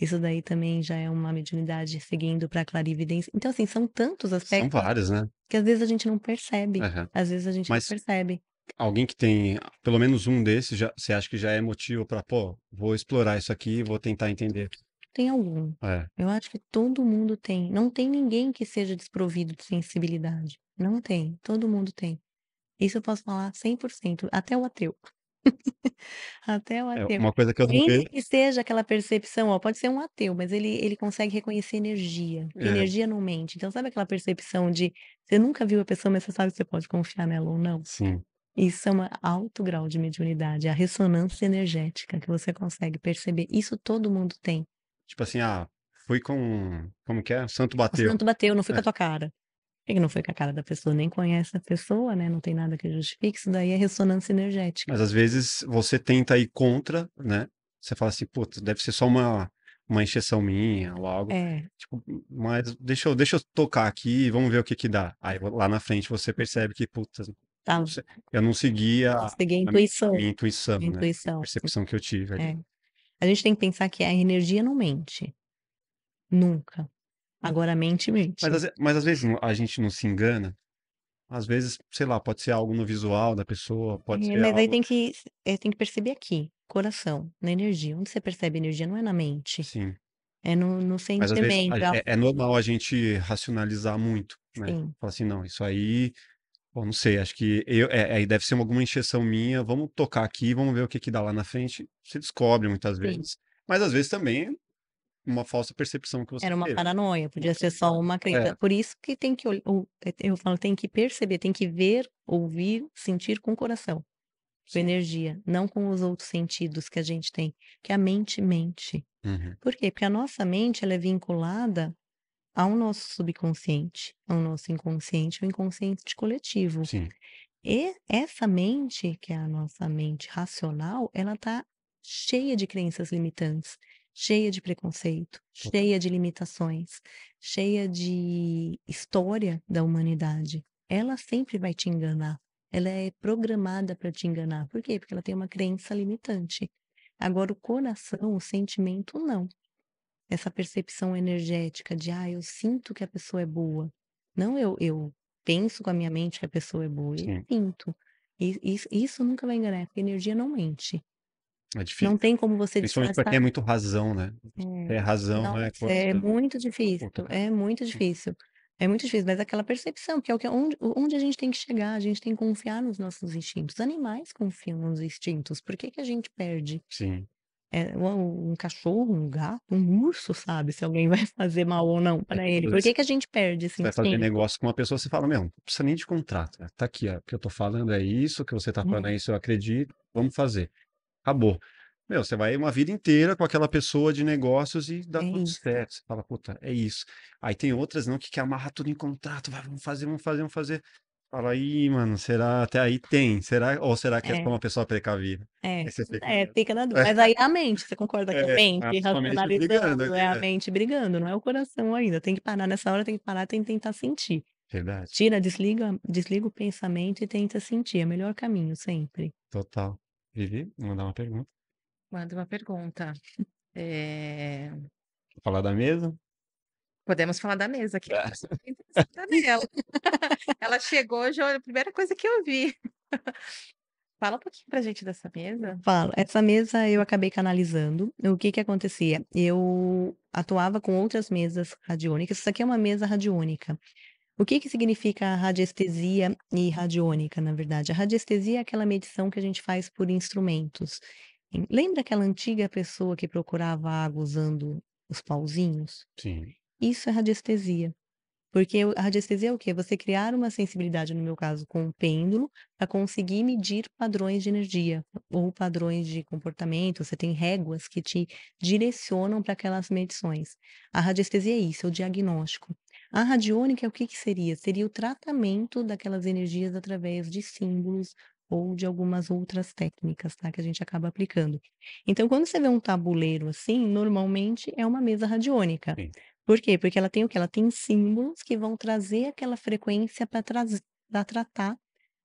isso daí também já é uma mediunidade seguindo para clarividência. Então assim, são tantos São aspectos vários, né? que às vezes a gente não percebe, Aham. às vezes a gente não Mas percebe. alguém que tem pelo menos um desses, já, você acha que já é motivo para, pô, vou explorar isso aqui e vou tentar entender. Tem algum. É, Eu acho que todo mundo tem. Não tem ninguém que seja desprovido de sensibilidade. Não tem. Todo mundo tem. Isso eu posso falar 100%. Até o ateu. Até o é ateu. uma coisa que eu não Nem vejo. que seja aquela percepção, ó, pode ser um ateu, mas ele consegue reconhecer energia, que É, energia não mente. Então, sabe aquela percepção de você nunca viu a pessoa, mas você sabe que você pode confiar nela ou não? sim. Isso é um alto grau de mediunidade, a ressonância energética que você consegue perceber. Isso todo mundo tem. Tipo assim, fui com. Como que é? O santo O bateu. santo bateu, não foi com É. a tua cara. Por que que não foi com a cara da pessoa? Nem conhece a pessoa, né? Não tem nada que justifique. Isso daí é ressonância energética. Mas às vezes você tenta ir contra, né? Você fala assim, putz, deve ser só uma encheção minha ou algo. É, Tipo, mas deixa eu tocar aqui e vamos ver o que que dá. Aí lá na frente você percebe que, putz, tá. eu não segui Seguir a a intuição. minha intuição, A né? A intuição. percepção que eu tive ali. É. A gente tem que pensar que a energia não mente. Nunca. Agora a mente mente. Mas às vezes a gente não se engana. Às vezes, sei lá, pode ser algo no visual da pessoa, pode É, ser mas aí algo. tem que perceber aqui, coração, na energia. Onde você percebe energia não é na mente, Sim. é no Mas às vezes sentimento. é normal a gente racionalizar muito, né? Sim, Falar assim, não, isso aí, pô, não sei, acho que aí deve ser alguma encheção minha, vamos tocar aqui, vamos ver o que que dá lá na frente. Se descobre muitas sim. vezes. Mas às vezes também uma falsa percepção que você Era uma teve. paranoia, podia ser só uma crença. É, Por isso que tem que, eu falo, tem que perceber, tem que ver, ouvir, sentir com o coração, com sim. energia, não com os outros sentidos que a gente tem, que a mente mente. Uhum, Por quê? Porque a nossa mente, ela é vinculada ao nosso subconsciente, ao nosso inconsciente, ao inconsciente coletivo. sim. E essa mente, que é a nossa mente racional, ela está cheia de crenças limitantes, cheia de preconceito, Total. cheia de limitações, cheia de história da humanidade. Ela sempre vai te enganar. Ela é programada para te enganar. Por quê? Porque ela tem uma crença limitante. Agora, o coração, o sentimento, não. Essa percepção energética de, eu sinto que a pessoa é boa. Não eu penso com a minha mente que a pessoa é boa, eu Sim. sinto. E isso nunca vai enganar, porque a energia não mente. É Não difícil. tem como você Principalmente para quem é disfarçar. muito razão, né? É razão, não é Nossa, é coração. muito difícil, Puta. é muito difícil. É muito difícil, mas aquela percepção, que é o que onde a gente tem que chegar, a gente tem que confiar nos nossos instintos. Animais confiam nos instintos, por que que a gente perde? Sim. Um cachorro, um gato, um urso sabe se alguém vai fazer mal ou não É para que ele. às Por vezes que que a gente perde esse você vai fazer instinto? negócio com uma pessoa, você fala, meu, não precisa nem de contrato, né? Tá aqui, ó, o que eu tô falando é isso, o que você tá falando é É, isso, eu acredito, vamos fazer. Acabou. Meu, você vai uma vida inteira com aquela pessoa de negócios e dá é tudo isso. certo. Você fala, puta, é isso. Aí tem outras não que quer amarrar tudo em contrato, vai, vamos fazer, vamos fazer, vamos fazer. Fala aí, mano, será? Até aí tem. Será? Ou será que é só É, uma pessoa precavida? é, Aí você fica, meu. fica na dúvida. Mas aí é a mente, você concorda que é a A mente sua mente brigando racionalizando, ali, é a é. mente brigando, não é o coração ainda. Tem que parar nessa hora, tem que parar, tem que tentar sentir. Verdade. Desliga o pensamento e tenta sentir, é o melhor caminho sempre. Total. Vivi, vou mandar uma pergunta. Manda uma pergunta. Eh, Falar da mesa? Podemos falar da mesa, que eu tô muito interessada nela. Ela chegou, já a primeira coisa que eu vi. Fala um pouquinho pra gente dessa mesa. Falo, essa mesa eu acabei canalizando. O que que acontecia? Eu atuava com outras mesas radiônicas. Isso aqui é uma mesa radiônica. O que que significa radiestesia e radiônica, na verdade? A radiestesia é aquela medição que a gente faz por instrumentos. Lembra aquela antiga pessoa que procurava água usando os pauzinhos? Sim. Isso é radiestesia. Porque a radiestesia é o quê? Você criar uma sensibilidade, no meu caso, com o pêndulo, para conseguir medir padrões de energia ou padrões de comportamento. Você tem réguas que te direcionam para aquelas medições. A radiestesia é isso, é o diagnóstico. A radiônica, o que que seria? Seria o tratamento daquelas energias através de símbolos ou de algumas outras técnicas, tá? Que a gente acaba aplicando. Então, quando você vê um tabuleiro assim, normalmente é uma mesa radiônica. Sim. Por quê? Porque ela tem o quê? Ela tem símbolos que vão trazer aquela frequência para tratar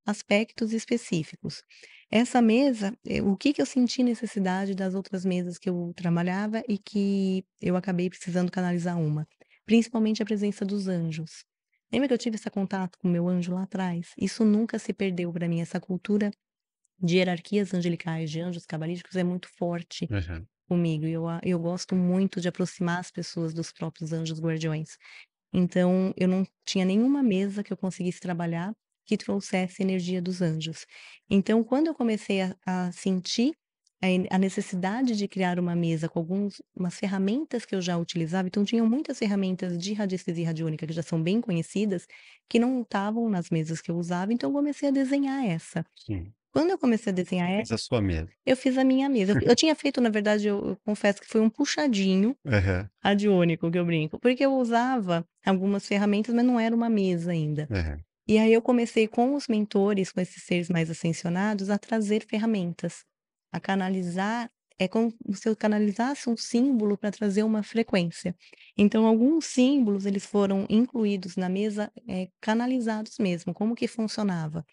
aspectos específicos. Essa mesa, o que que eu senti necessidade das outras mesas que eu trabalhava e que eu acabei precisando canalizar uma? Principalmente a presença dos anjos. Lembra que eu tive esse contato com o meu anjo lá atrás? Isso nunca se perdeu para mim, essa cultura de hierarquias angelicais, de anjos cabalísticos é muito forte Uhum. comigo, e eu gosto muito de aproximar as pessoas dos próprios anjos guardiões. Então, eu não tinha nenhuma mesa que eu conseguisse trabalhar que trouxesse energia dos anjos. Então, quando eu comecei a sentir a necessidade de criar uma mesa com umas ferramentas que eu já utilizava, então tinham muitas ferramentas de radiestesia radiônica que já são bem conhecidas, que não estavam nas mesas que eu usava, então eu comecei a desenhar essa. Sim. Quando eu comecei a desenhar Fez a sua mesa. eu fiz a minha mesa. Eu tinha feito, na verdade, eu confesso que foi um puxadinho Aham, radiônico, que eu brinco, porque eu usava algumas ferramentas, mas não era uma mesa ainda. aham. E aí eu comecei com os mentores, com esses seres mais ascensionados, a trazer ferramentas, a canalizar, é como se eu canalizasse um símbolo para trazer uma frequência. Então alguns símbolos, eles foram incluídos na mesa, canalizados mesmo. Como que funcionava?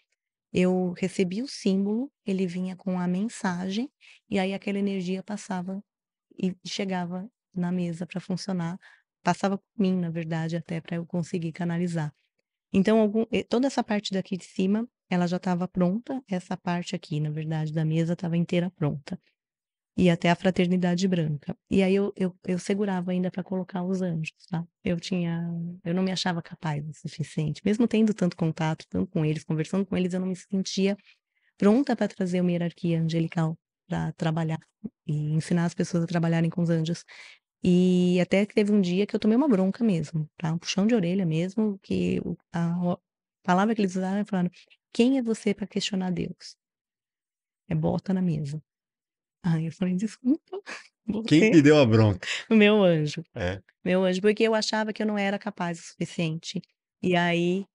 Eu recebia o símbolo, ele vinha com a mensagem, e aí aquela energia passava e chegava na mesa para funcionar, passava por mim, na verdade, até para eu conseguir canalizar. Então toda essa parte daqui de cima, ela já estava pronta, essa parte aqui, na verdade, da mesa estava inteira pronta. E até a fraternidade branca. E aí eu segurava ainda para colocar os anjos, tá. Eu não me achava capaz o suficiente, mesmo tendo tanto contato, tanto com eles, conversando com eles, eu não me sentia pronta para trazer uma hierarquia angelical para trabalhar e ensinar as pessoas a trabalharem com os anjos. E até que teve um dia que eu tomei uma bronca mesmo, tá, um puxão de orelha mesmo, que a palavra que eles usaram, falaram: "Quem é você para questionar Deus? É bota na mesa". Aí eu falei: "Desculpa, Quem você". te deu a bronca? O meu anjo, É. meu anjo, porque eu achava que eu não era capaz o suficiente. E aí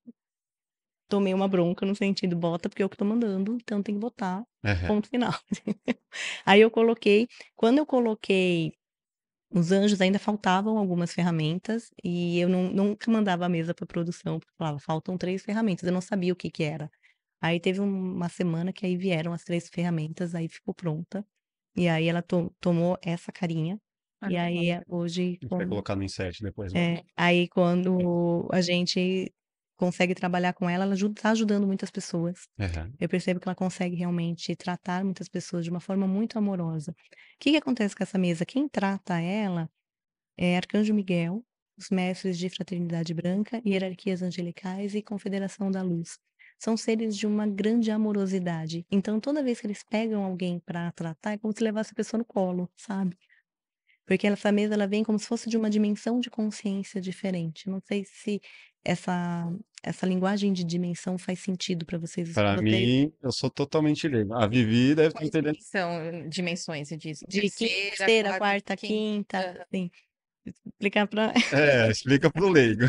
tomei uma bronca no sentido: "Bota, porque eu que tô mandando, então tem que botar, Aham. ponto final". Aí eu coloquei quando eu coloquei os anjos, ainda faltavam algumas ferramentas, e eu nunca mandava a mesa para produção, porque eu falava: "Faltam 3 ferramentas", eu não sabia o que que era. Aí teve uma semana que aí vieram as 3 ferramentas, aí ficou pronta, e aí ela tomou essa carinha, e Olha, aí hoje A gente vai quando colocar no insert depois lá. aí quando a gente consegue trabalhar com ela, ela tá ajudando muitas pessoas. Aham. Eu percebo que ela consegue realmente tratar muitas pessoas de uma forma muito amorosa. O que que acontece com essa mesa? Quem trata ela é Arcanjo Miguel, os mestres de Fraternidade Branca, hierarquias angelicais e Confederação da Luz. São seres de uma grande amorosidade. Então, toda vez que eles pegam alguém para tratar, é como se levasse a pessoa no colo, sabe? Porque essa mesa ela vem como se fosse de uma dimensão de consciência diferente. Não sei se essa linguagem de dimensão faz sentido para vocês. Pra Vocês mim, eu sou totalmente leigo. A Vivi deve estar quais entendendo. que são dimensões, você diz? de Terceira, terceira, quarta, quarta, quinta. quinta, assim, explicar para É, explica pro leigo.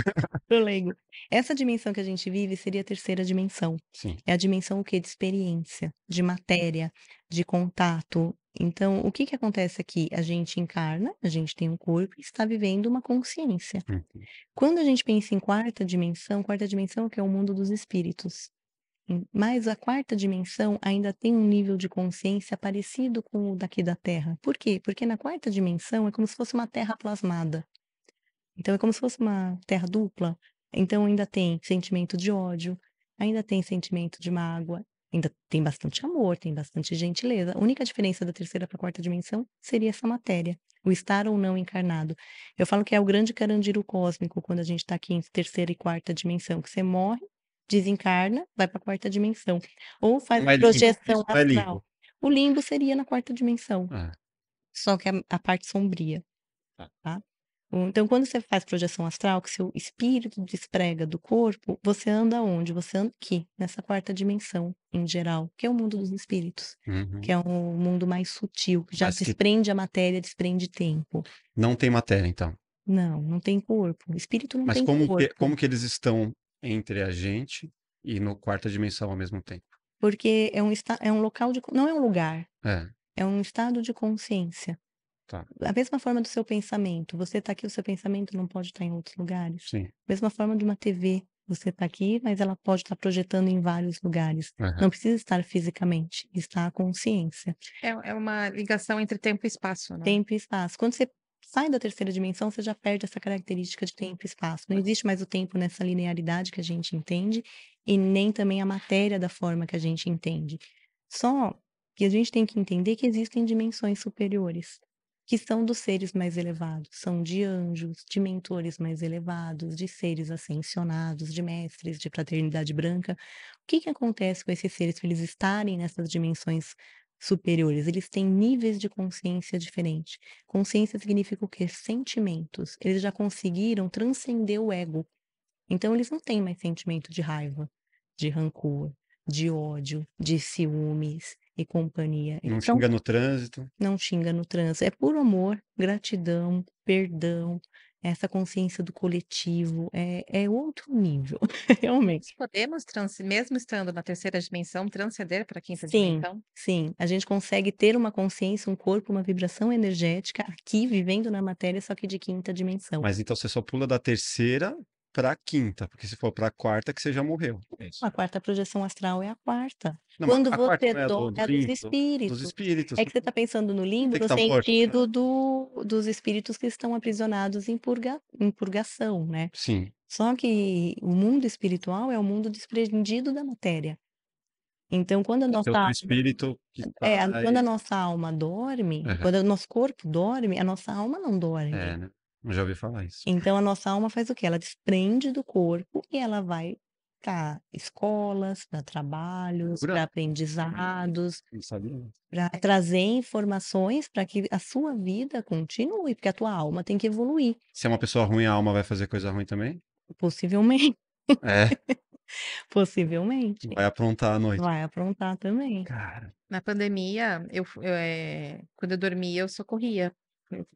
o leigo. Essa dimensão que a gente vive seria a terceira dimensão. Sim. É a dimensão o quê? De experiência, de matéria, de contato. Então, o que que acontece aqui? A gente encarna, a gente tem um corpo e está vivendo uma consciência. Uhum. Quando a gente pensa em quarta dimensão que é o mundo dos espíritos. Mas a quarta dimensão ainda tem um nível de consciência parecido com o daqui da Terra. Por quê? Porque na quarta dimensão é como se fosse uma terra plasmada. Então é como se fosse uma terra dupla. Então ainda tem sentimento de ódio, ainda tem sentimento de mágoa, ainda tem bastante amor, tem bastante gentileza. A única diferença da terceira para a quarta dimensão seria essa matéria, o estar ou não encarnado. Eu falo que é o grande carandiru cósmico quando a gente está aqui em terceira e quarta dimensão, que você morre, desencarna, vai para a quarta dimensão. Ou faz Não é limbo. Isso projeção não é astral. limbo. O limbo seria na quarta dimensão, Ah, só que a parte sombria, tá. tá? Então, quando você faz projeção astral, que seu espírito desprega do corpo, você anda onde? Você anda aqui, nessa quarta dimensão, em geral, que é o mundo dos espíritos, que Uhum. é um mundo mais sutil, que já Mas que desprende a matéria, desprende tempo. não tem matéria, então. Não, não tem corpo. Espírito não Mas tem corpo, como que eles estão entre a gente e no quarta dimensão ao mesmo tempo? porque é um local de, não é um lugar, É, é um estado de consciência. tá. A mesma forma do seu pensamento. Você está aqui, o seu pensamento não pode estar em outros lugares. Sim. Mesma forma de uma TV. Você está aqui, mas ela pode estar projetando em vários lugares. Aham. Não precisa estar fisicamente, está a consciência. É uma ligação entre tempo e espaço, né? Tempo e espaço. Quando você sai da terceira dimensão, você já perde essa característica de tempo e espaço. Não existe mais o tempo nessa linearidade que a gente entende e nem também a matéria da forma que a gente entende. Só que a gente tem que entender que existem dimensões superiores, que são dos seres mais elevados, são de anjos, de mentores mais elevados, de seres ascensionados, de mestres de fraternidade branca. O que que acontece com esses seres para eles estarem nessas dimensões superiores, eles têm níveis de consciência diferentes. Consciência significa o quê? Sentimentos. Eles já conseguiram transcender o ego. Então eles não têm mais sentimento de raiva, de rancor, de ódio, de ciúmes e companhia. Não Eles são xinga no trânsito. não xinga no trânsito, é puro amor, gratidão, perdão, essa consciência do coletivo, é outro nível, Nós realmente. podemos mesmo estando na terceira dimensão, transcender para a quinta Sim, dimensão? sim, a gente consegue ter uma consciência, um corpo, uma vibração energética aqui vivendo na matéria, só que de quinta dimensão. Mas então você só pula da terceira pra quinta, porque se for pra quarta que você já morreu. É isso. A quarta projeção astral é a quarta. Não, mas Quando a quarta você não é dorme, é dos dos espíritos. espíritos. É que você está pensando no limbo Tem que no estar morto. sentido dos espíritos que estão aprisionados em purgação, né. Sim. Só que o mundo espiritual é o mundo desprendido da matéria. Então quando a Tem nossa outro alma espírito que é, tá quando a aí. nossa alma dorme, Aham. quando o nosso corpo dorme, a nossa alma não É, dorme. né? Eu já ouvi falar isso. Então a nossa alma faz o quê? Ela desprende do corpo e ela vai para escolas, para trabalhos, Jura? para aprendizados, Não sabia. para trazer informações para que a sua vida continue, porque a tua alma tem que evoluir, Se é uma pessoa ruim, a alma vai fazer coisa ruim também? possivelmente, É, possivelmente. vai aprontar à noite. Vai aprontar também. Cara, Na pandemia, quando eu dormia, eu socorria.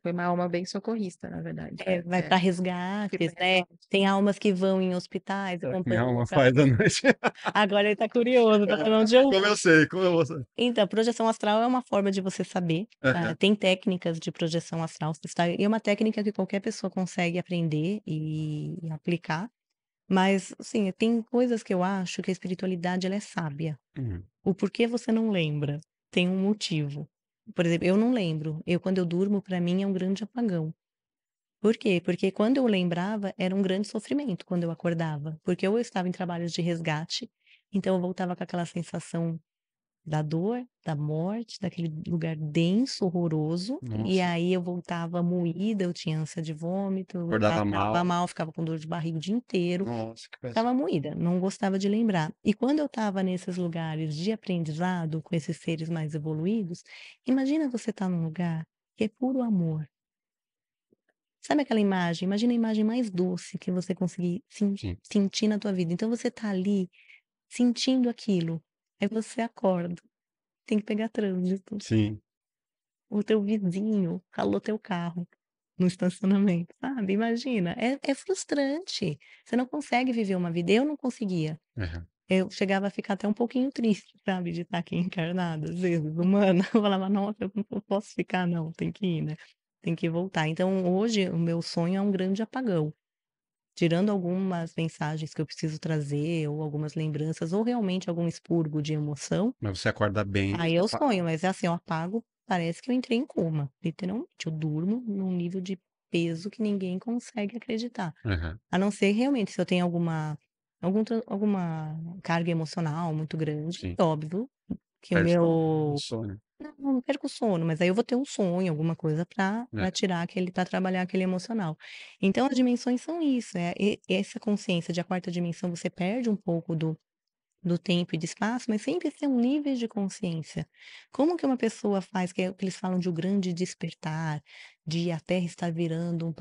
Foi uma alma bem socorrista, na verdade. É, vai para Fui pra resgates, né. resgate. Tem almas que vão em hospitais, será que minha acompanham alma o caso. faz à noite? Agora ele tá curioso, tá falando de Como eu sei, como eu vou saber? então, projeção astral é uma forma de você saber, Aham. tem técnicas de projeção astral, você está e é uma técnica que qualquer pessoa consegue aprender e aplicar, mas, assim, tem coisas que eu acho que a espiritualidade ela é sábia. Uhum. O porquê você não lembra, tem um motivo. Por exemplo, eu não lembro, quando eu durmo, para mim é um grande apagão. Por quê? Porque quando eu lembrava, era um grande sofrimento quando eu acordava, porque ou eu estava em trabalhos de resgate, então eu voltava com aquela sensação da dor, da morte, daquele lugar denso, horroroso, e Nossa, aí eu voltava moída, eu tinha ânsia de vômito, eu acordava passava mal. mal, ficava com dor de barriga o dia inteiro, Nossa, que péssimo. ficava moída, não gostava de lembrar. E quando eu estava nesses lugares de aprendizado com esses seres mais evoluídos, imagina você estar num lugar que é puro amor. Sabe aquela imagem? Imagina a imagem mais doce que você conseguir Sim, sentir na tua vida. Então você tá ali sentindo aquilo, aí você acorda, tem que pegar trânsito. sim. O teu vizinho ralou teu carro no estacionamento, sabe, imagina, é frustrante, você não consegue viver uma vida, eu não conseguia. Aham. Eu chegava a ficar até um pouquinho triste, sabe, de estar aqui encarnada, às vezes, humana, eu falava: "Nossa, eu não posso ficar não, tem que ir, né, tem que voltar". Então hoje o meu sonho é um grande apagão, tirando algumas mensagens que eu preciso trazer ou algumas lembranças ou realmente algum expurgo de emoção. Mas você acorda bem. Aí eu sonho, mas é assim, eu apago, parece que eu entrei em coma, literalmente, eu durmo num nível de peso que ninguém consegue acreditar. Aham. A não ser realmente se eu tenho alguma carga emocional muito grande, Sim. óbvio que o Perde o meu sono. não perco o sono, mas aí eu vou ter um sonho, alguma coisa É. pra tirar aquele pra trabalhar aquele emocional. Então as dimensões são isso, essa consciência de a quarta dimensão você perde um pouco do tempo e do espaço, mas sempre são níveis de consciência. Como que uma pessoa faz, que é o que eles falam de o grande despertar, de a Terra estar virando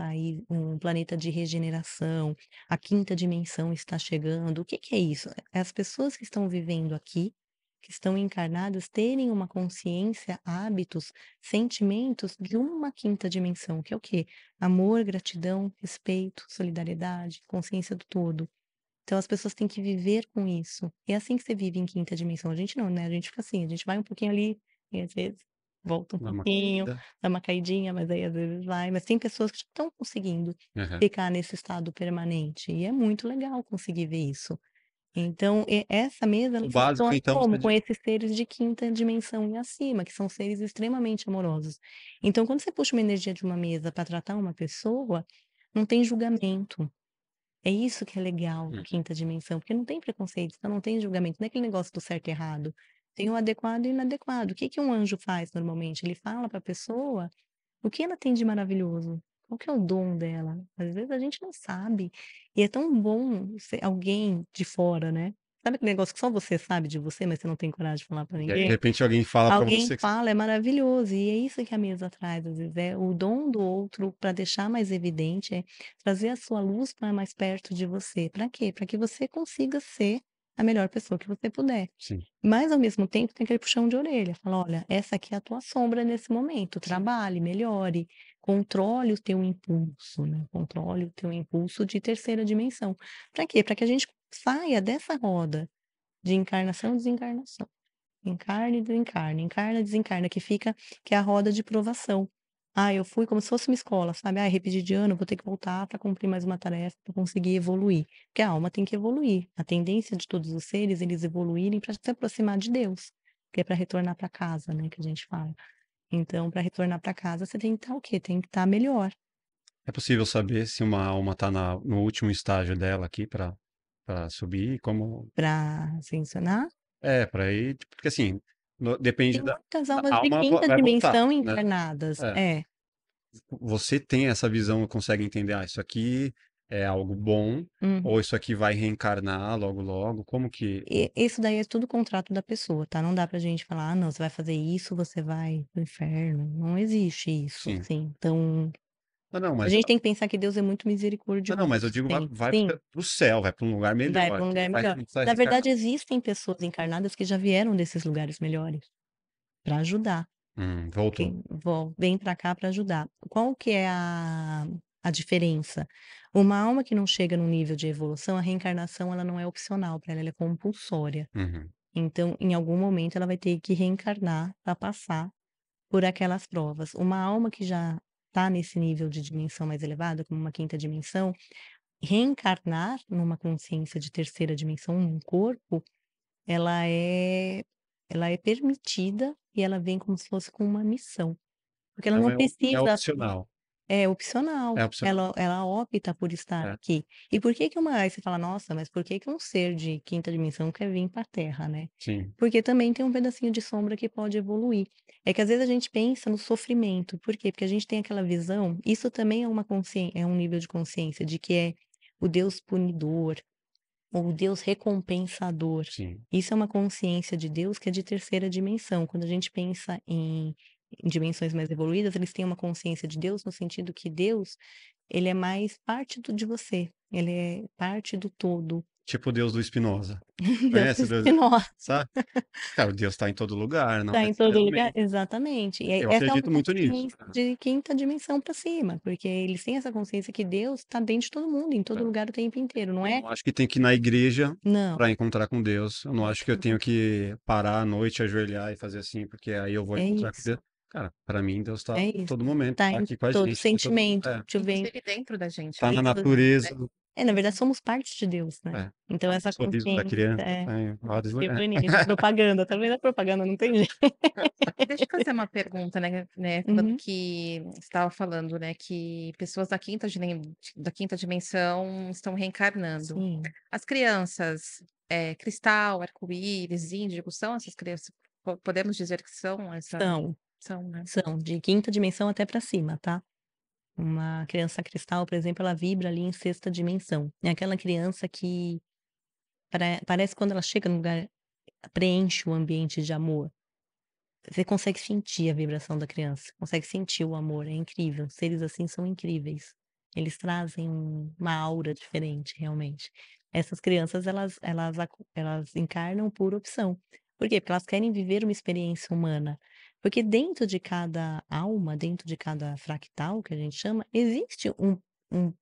um planeta de regeneração, a quinta dimensão está chegando. O que que é isso? É as pessoas que estão vivendo aqui, que estão encarnadas, terem uma consciência, hábitos, sentimentos de uma quinta dimensão, que é o quê? Amor, gratidão, respeito, solidariedade, consciência do todo. Então as pessoas têm que viver com isso. E é assim que você vive em quinta dimensão. A gente não, né, a gente fica assim, a gente vai um pouquinho ali, e às vezes volta um Dá uma pouquinho, caída. dá uma caidinha, mas aí às vezes vai. Mas tem pessoas que já estão conseguindo Aham. ficar nesse estado permanente, e é muito legal conseguir ver isso. Então, essa mesa ela O básico, funciona então, como? você Com esses seres de quinta dimensão e acima, que são seres extremamente amorosos. Então quando você puxa uma energia de uma mesa para tratar uma pessoa, não tem julgamento. É isso que é legal da Uhum. quinta dimensão, porque não tem preconceito, então não tem julgamento, não é aquele negócio do certo e errado. Tem o adequado e o inadequado. O que que um anjo faz normalmente? Ele fala para a pessoa o que ela tem de maravilhoso, qual que é o dom dela. Às vezes a gente não sabe, e é tão bom ser alguém de fora, né, sabe aquele negócio que só você sabe de você, mas você não tem coragem de falar pra De ninguém? repente alguém fala pra Alguém você que fala, é maravilhoso, e é isso que a mesa traz, às vezes, é o dom do outro para deixar mais evidente, é trazer a sua luz para mais perto de você. Para quê? Para que você consiga ser a melhor pessoa que você puder. sim, Mas, ao mesmo tempo, tem aquele puxão de orelha, fala: "Olha, essa aqui é a tua sombra nesse momento, trabalhe, melhore, controle o teu impulso, né, controle o teu impulso de terceira dimensão". Para quê? Para que a gente saia dessa roda de encarnação, desencarnação. Encarna e desencarna, encarna, desencarna, que é a roda de provação. Ah, eu fui como se fosse uma escola, sabe? Ah, repetir de ano, vou ter que voltar para cumprir mais uma tarefa, para conseguir evoluir. Porque a alma tem que evoluir. A tendência de todos os seres, eles evoluírem para se aproximar de Deus, que é para retornar para casa, né, que a gente fala. Então, para retornar para casa, você tem que estar o quê? Tem que estar melhor. é possível saber se uma alma tá no último estágio dela aqui pra subir, como... Para ascensionar. Pra ir, porque assim, depende Tem muitas da almas de alma, quinta vai voltar, dimensão né? encarnadas. É, É. você tem essa visão, consegue entender, isso aqui é algo bom, Uhum. ou isso aqui vai reencarnar logo logo, como que... E isso daí é tudo contrato da pessoa, tá? Não dá pra gente falar: "Ah, não, você vai fazer isso, você vai pro inferno". Não existe isso, Sim. assim. Então, Não, não, a gente tem que pensar que Deus é muito mas eu misericordioso, digo, sempre. vai Sim, pro céu, vai pra um lugar vai pra melhor, um que lugar não vai, melhor. não precisa Na reencarnar. verdade, existem pessoas encarnadas que já vieram desses lugares melhores pra ajudar. Voltou. Vem pra cá pra ajudar. Qual que é a diferença? Uma alma que não chega num nível de evolução, a reencarnação ela não é opcional pra ela, ela é compulsória. Uhum. Então, em algum momento, ela vai ter que reencarnar para passar por aquelas provas. Uma alma que já está nesse nível de dimensão mais elevada, como uma quinta dimensão, reencarnar numa consciência de terceira dimensão, num corpo, ela é ela é permitida e ela vem como se fosse com uma missão, porque ela Então não é precisa. opcional. É opcional, É opcional. ela opta por estar É. aqui. E por que que uma aí você fala: "Nossa, mas por que que um ser de quinta dimensão quer vir para a Terra, né?". Sim. Porque também tem um pedacinho de sombra que pode evoluir. É que às vezes a gente pensa no sofrimento, por quê? Porque a gente tem aquela visão, isso também é uma é um nível de consciência de que é o Deus punidor, ou o Deus recompensador. Sim. Isso é uma consciência de Deus que é de terceira dimensão. Quando a gente pensa em dimensões mais evoluídas, eles têm uma consciência de Deus no sentido que Deus, ele é mais parte de você, ele é parte do todo. Tipo o Deus do Spinoza. Deus Conhece o Deus? Spinoza. Sabe? Cara, o Deus tá em todo lugar, não Tá em todo lugar, necessariamente. exatamente. E aí Eu essa é uma acredito muito nisso. consciência de quinta dimensão para cima, porque eles têm essa consciência que Deus está dentro de todo mundo, em todo É. lugar o tempo inteiro, não Eu é? não acho que tem que ir na igreja Não. para encontrar com Deus. Eu não acho que eu tenho que parar à noite, ajoelhar e fazer assim, porque aí eu vou É encontrar com isso, Deus. Cara, para mim, Deus tá é a isso. todo momento, Tá tá em aqui com a todo gente, sentimento. Deixa eu ver. Inclusive dentro da gente, tá né? na Inclusive, natureza, na verdade somos parte de Deus, né. é. Então O essa sorriso da consciência criança é, tá em vários que lugares. bonito, propaganda, tá vendo a propaganda, não tem jeito. E deixa eu fazer uma pergunta, né, falando Uhum, que você estava falando, né, que pessoas da quinta dimensão estão reencarnando. sim, As crianças, cristal, arco-íris, índigo, são essas crianças podemos dizer que são essa são, são, né? são de quinta dimensão até para cima, tá. Uma criança cristal, por exemplo, ela vibra ali em sexta dimensão. É aquela criança que parece quando ela chega no lugar, preenche o ambiente de amor. Você consegue sentir a vibração da criança, consegue sentir o amor, é incrível. Seres assim são incríveis. Eles trazem uma aura diferente, realmente. Essas crianças, elas encarnam por opção. Por quê? Porque elas querem viver uma experiência humana. Porque dentro de cada alma, dentro de cada fractal, que a gente chama, existe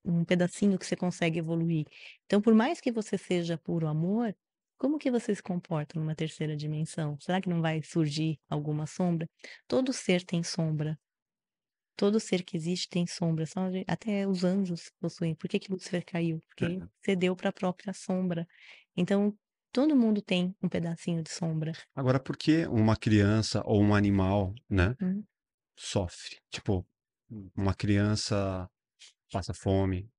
um pedacinho que você consegue evoluir. Então, por mais que você seja puro amor, como que você se comporta numa terceira dimensão? Será que não vai surgir alguma sombra? Todo ser tem sombra. Todo ser que existe tem sombra. Só até os anjos possuem. Por que que Lúcifer caiu? Porque cedeu para a própria sombra. Então, todo mundo tem um pedacinho de sombra. Agora, por que uma criança ou um animal, né, Hum, sofre? Tipo, uma criança passa fome,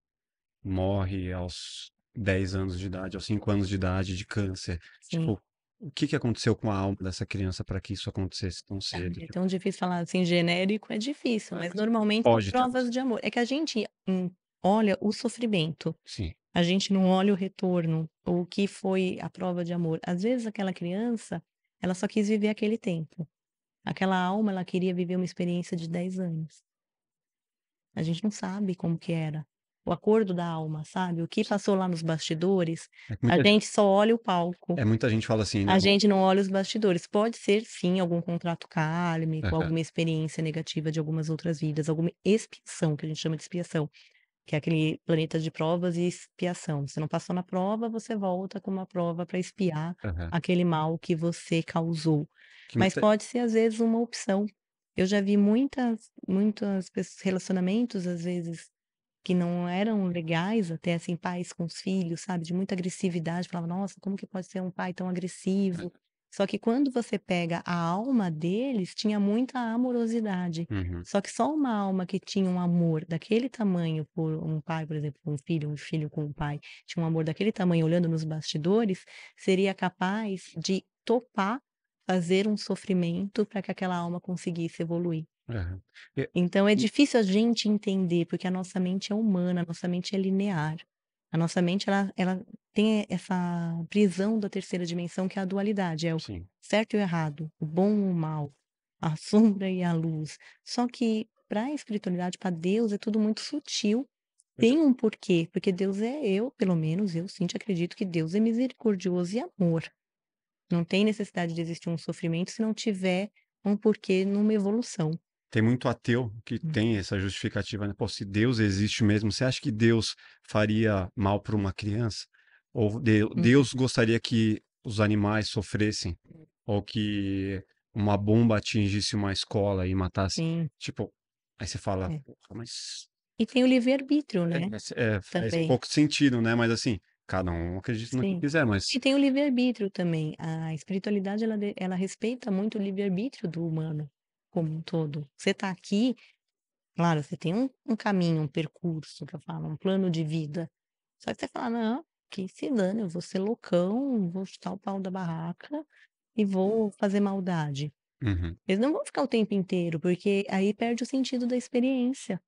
morre aos 10 anos de idade, aos 5 anos de idade de câncer. sim. Tipo, o que que aconteceu com a alma dessa criança para que isso acontecesse tão cedo? É Tipo, tão difícil falar assim, genérico é difícil, mas normalmente são pode ter provas acontecido. de amor. É que a gente olha o sofrimento. Sim. A gente não olha o retorno, o que foi a prova de amor. Às vezes aquela criança, ela só quis viver aquele tempo. Aquela alma, ela queria viver uma experiência de 10 anos. A gente não sabe como que era. O acordo da alma, sabe? O que passou lá nos bastidores, É que a gente só olha o palco. muita gente fala assim, né? A gente não olha os bastidores. Pode ser sim algum contrato kármico, Aham, alguma experiência negativa de algumas outras vidas, alguma expiação, que a gente chama de expiação, que é aquele planeta de provas e expiação. Você não passou na prova, você volta com uma prova para expiar aham. aquele mal que você causou. Que Mas muita... pode ser, às vezes, uma opção. Eu já vi muitas relacionamentos, às vezes, que não eram legais, até assim, pais com os filhos, sabe, de muita agressividade, falava: "Nossa, como que pode ser um pai tão agressivo?". Só que quando você pega a alma deles, tinha muita amorosidade. Uhum. Só que só uma alma que tinha um amor daquele tamanho por um pai, por exemplo, um filho com um pai, tinha um amor daquele tamanho olhando nos bastidores, seria capaz de topar fazer um sofrimento para que aquela alma conseguisse evoluir. Aham. E Então é e difícil a gente entender, porque a nossa mente é humana, a nossa mente é linear. A nossa mente ela tem essa prisão da terceira dimensão, que é a dualidade, é o sim. certo e o errado, o bom e o mal, a sombra e a luz. Só que para a espiritualidade, para Deus, é tudo muito sutil. Exa Tem um porquê, porque Deus pelo menos eu, sim, acredito que Deus é misericordioso e amor. Não tem necessidade de existir um sofrimento se não tiver um porquê numa evolução. Tem muito ateu que Hum, tem essa justificativa, né? Pô, se Deus existe mesmo, você acha que Deus faria mal para uma criança? Ou uhum. Deus gostaria que os animais sofressem? Ou que uma bomba atingisse uma escola e matasse? Sim, Tipo, aí você fala, é. "Porra, mas E tem o livre-arbítrio, né, faz também. pouco sentido, né? Mas assim, cada um acredita no que Sim. quiser, mas E tem o livre-arbítrio também. A espiritualidade ela respeita muito o livre-arbítrio do humano, como um todo. Você tá aqui, claro, você tem um caminho, um percurso, que eu falo, um plano de vida. Só que você fala: "Não, que se dane, eu vou ser loucão, vou chutar o pau da barraca e vou fazer maldade". Uhum. Eles não vão ficar o tempo inteiro, porque aí perde o sentido da experiência.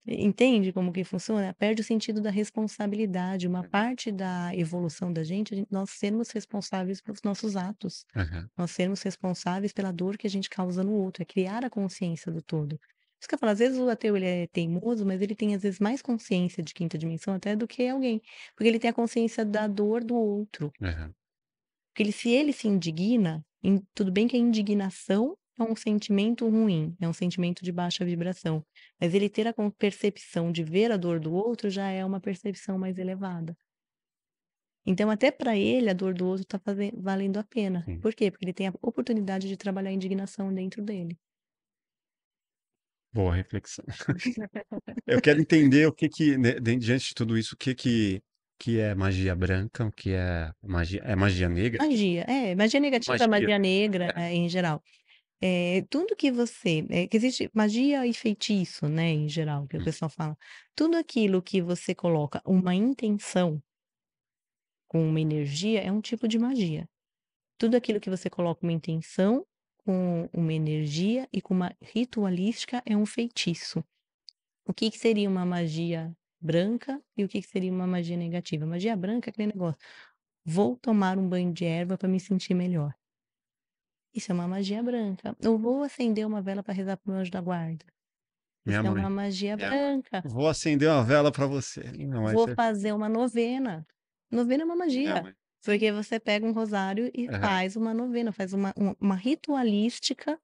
Entende como que funciona? Perde o sentido da responsabilidade. Uma parte da evolução da gente, nós sermos responsáveis pelos nossos atos. Aham. Nós sermos responsáveis pela dor que a gente causa no outro, é criar a consciência do todo. Por isso que eu falo, às vezes o ateu ele é teimoso, mas ele tem às vezes mais consciência de quinta dimensão até do que alguém, porque ele tem a consciência da dor do outro. Aham. Porque se ele se indigna, tudo bem que a indignação é um sentimento ruim, é um sentimento de baixa vibração, mas ele ter a percepção de ver a dor do outro já é uma percepção mais elevada. Então, até para ele, a dor do outro está valendo a pena. Sim. Por quê? Porque ele tem a oportunidade de trabalhar a indignação dentro dele. Boa reflexão. Eu quero entender o que que, né, diante de tudo isso, que é magia branca, o que é magia negra? Magia negativa, Magia. magia negra, É. em geral. Tudo que que existe magia e feitiço, né, em geral, que o Hum, pessoal fala. Tudo aquilo que você coloca uma intenção com uma energia é um tipo de magia. Tudo aquilo que você coloca uma intenção com uma energia e com uma ritualística é um feitiço. O que que seria uma magia branca e o que que seria uma magia negativa? Magia branca é aquele negócio: "Vou tomar um banho de erva para me sentir melhor". Isso é uma magia branca. Eu vou acender uma vela para rezar para o meu anjo da guarda. Isso minha é mãe. uma magia Minha mãe. branca. Vou acender uma vela para você. Não, mas Vou fazer uma novena. Novena é uma minha magia, mãe. porque você pega um rosário e Aham. faz uma novena, faz uma ritualística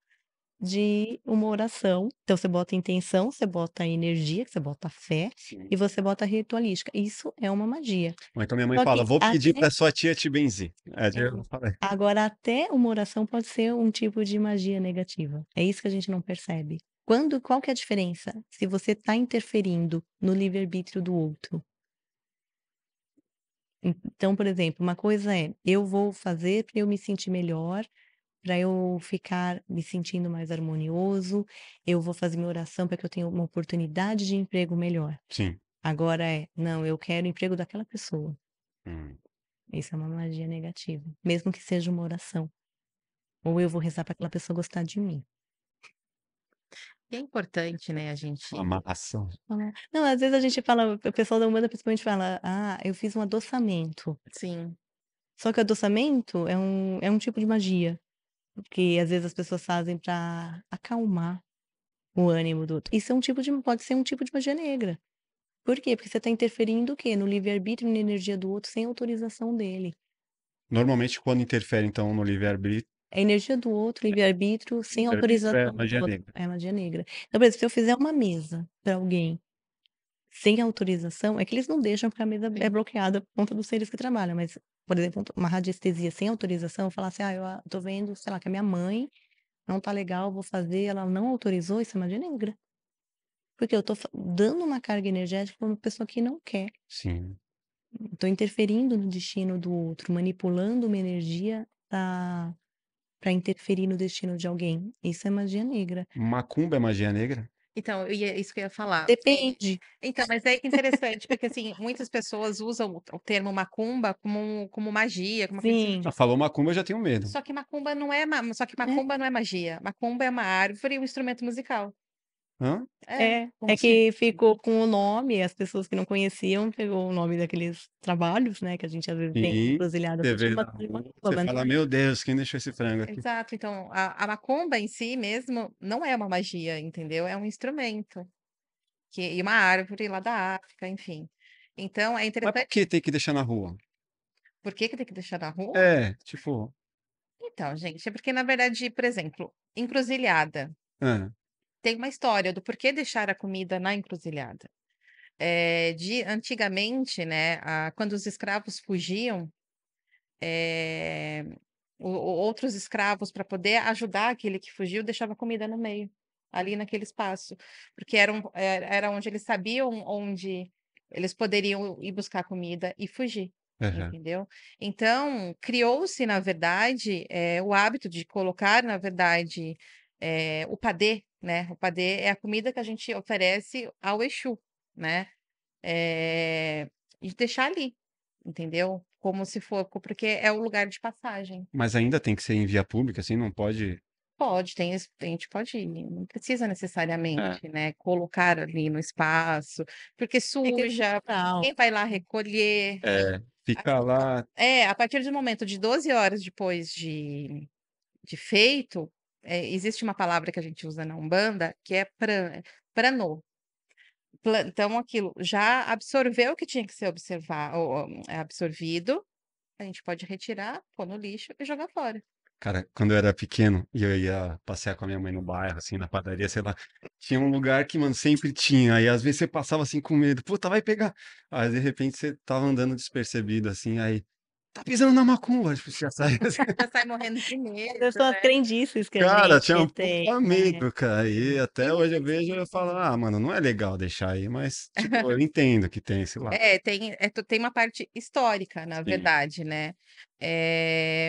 de uma oração. Então você bota intenção, você bota energia, você bota fé Sim. e você bota ritualística. Isso é uma magia. Ou então minha mãe Só fala: que "Vou pedir até para sua tia te benzer". Aí é, eu falei, agora até uma oração pode ser um tipo de magia negativa. É isso que a gente não percebe. Qual que é a diferença? Se você está interferindo no livre-arbítrio do outro. Então, por exemplo, uma coisa é, eu vou fazer para eu me sentir melhor, para eu ficar me sentindo mais harmonioso, eu vou fazer minha oração para que eu tenha uma oportunidade de emprego melhor. sim. Agora não, eu quero o emprego daquela pessoa. Hum. Isso é uma magia negativa, mesmo que seja uma oração. Ou eu vou rezar para aquela pessoa gostar de mim. E é importante, né, a gente Uma amarração. Não, às vezes a gente fala, o pessoal da Umbanda principalmente fala: "Ah, eu fiz um adoçamento". sim, Só que o adoçamento é um tipo de magia, que às vezes as pessoas fazem pra acalmar o ânimo do outro. Isso é um tipo de pode ser um tipo de magia negra. Por quê? Porque você tá interferindo o quê? No livre-arbítrio e na energia do outro sem autorização dele. Normalmente, quando interfere, então, no livre-arbítrio, É a energia do outro, livre-arbítrio sem livre-arbítrio é autorização do magia outro. negra. É magia negra. Então, por exemplo, se eu fizer uma mesa pra alguém sem autorização, é que eles não deixam porque a mesa é sim. bloqueada por conta dos seres que trabalham, mas, por exemplo, uma radiestesia sem autorização, eu falar assim: "Ah, eu tô vendo, sei lá, que a minha mãe não tá legal, vou fazer", ela não autorizou, isso é magia negra. Porque eu tô dando uma carga energética pra uma pessoa que não quer. Sim. Tô interferindo no destino do outro, manipulando uma energia pra interferir no destino de alguém. Isso é magia negra. Macumba é magia negra? Então, isso que eu ia falar. Depende. Então, mas é que interessante, porque assim, muitas pessoas usam o termo macumba como magia, como uma coisa assim. Sim. Ah, falou macumba, eu já tenho medo. Só que macumba não é, só que É. macumba não é magia. Macumba é uma árvore e um instrumento musical. Hã? É, Como é assim? que ficou com o nome, as pessoas que não conheciam pegou o nome daqueles trabalhos, né, que a gente às vezes tem Sim, encruzilhada, você vê chama na de rua, macumba, você mas não fala: é. "Meu Deus, quem deixou esse frango aqui?" Exato. Então, a macumba em si mesmo não é uma magia, entendeu? É um instrumento e uma árvore lá da África, enfim. Então, é Mas por interessante. que tem que deixar na rua? Por que que tem que deixar na rua? É, tipo Então, gente, é porque na verdade, por exemplo, encruzilhada. hã, Tem uma história do porquê deixar a comida na encruzilhada. De antigamente, né, quando os escravos fugiam, eh, outros escravos, para poder ajudar aquele que fugiu, deixava comida no meio, ali naquele espaço, porque era onde eles sabiam onde eles poderiam ir buscar comida e fugir, aham. entendeu? Então, criou-se, na verdade, o hábito de colocar, na verdade, o padê, né? O padê é a comida que a gente oferece ao Exu, né? E deixar ali, entendeu? Como se for, porque é o lugar de passagem. Mas ainda tem que ser em via pública, assim, não pode Pode, a gente pode ir, não precisa é, necessariamente, né, colocar ali no espaço, porque É questão suja, cultural. quem vai lá recolher? fica lá A partir do momento de 12 horas depois de feito, existe uma palavra que a gente usa na Umbanda, que é pranô. Então aquilo já absorveu o que tinha que ser absorvido, a gente pode retirar, pôr no lixo e jogar fora. cara, quando eu era pequeno e eu ia passear com a minha mãe no bairro, assim, na padaria, sei lá, tinha um lugar que, mano, sempre tinha, aí às vezes você passava assim com medo, puta, vai pegar. Aí de repente você tava andando despercebido, assim, aí, tá pisando na macumba, tipo, você já sai assim. Já sai morrendo de Essas medo, são as né. crendices que a Cara, tinha gente um tem, puta né. medo, cara, e até hoje eu vejo e eu falo, ah, mano, não é legal deixar aí, mas, tipo, eu entendo que tem esse lado. Tem uma parte histórica, na Sim, verdade, né.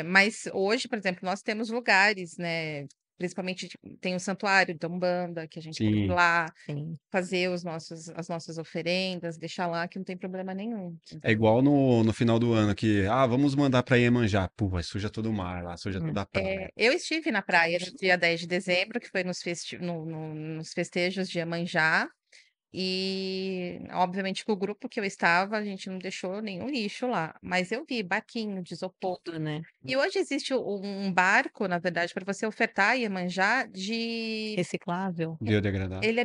Mas hoje, por exemplo, nós temos lugares, né, principalmente tem o santuário da Umbanda, que a gente pode ir sim. lá, Sim. fazer as nossas oferendas, deixar lá que não tem problema nenhum, É entendeu. igual no final do ano que, ah, vamos mandar pra Iemanjá. Pô, vai suja todo o mar lá, suja Hum. toda a praia. Eu estive na praia no dia 10 de dezembro, que foi nos festejos de Iemanjá, e obviamente que o grupo que eu estava, a gente não deixou nenhum lixo lá, mas eu vi barquinho de isopor. Tudo, né. E hoje existe um barco, na verdade, para você ofertar Iemanjá de Reciclável. Biodegradável. ele é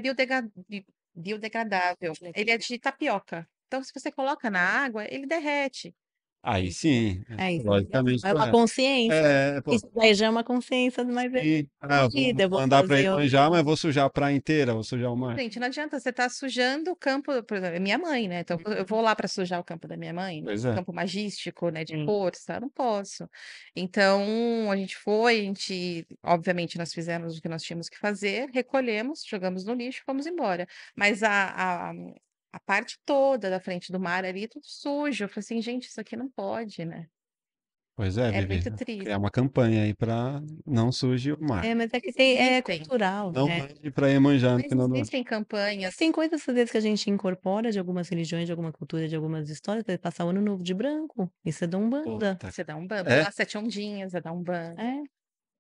biodegradável, ele é de tapioca. Então se você coloca na água, ele derrete, Aí entendeu. sim, É isso, logicamente é uma é. consciência. Pô, Isso daí já é uma consciência mais sim. Ah, vida, vou eu vou mandar pra fazer o Iemanjá, mas vou sujar a praia inteira, vou sujar o mar. Gente, não adianta, você tá sujando o campo, por exemplo, é minha mãe, né, então eu vou lá para sujar o campo da minha mãe, Pois é. campo magístico, né, de sim. força, não posso. Então, a gente foi, obviamente nós fizemos o que nós tínhamos que fazer, recolhemos, jogamos no lixo, fomos embora. Mas a parte toda da frente do mar ali, tudo sujo, eu falei assim: "Gente, isso aqui não pode, né". Pois é, É Vivi. muito triste. Criar uma campanha aí pra não suje o mar. É, mas é que é Existem, cultural, Não né. mande pra Iemanjá no mas final do ano. existem Mas campanhas. tem coisas, às vezes, que a gente incorpora de algumas religiões, de alguma cultura, de algumas histórias, por exemplo, passar o ano novo de branco, isso é da Umbanda. Puta. Você dá um ban É? pular 7 ondinhas, é dar um ban É.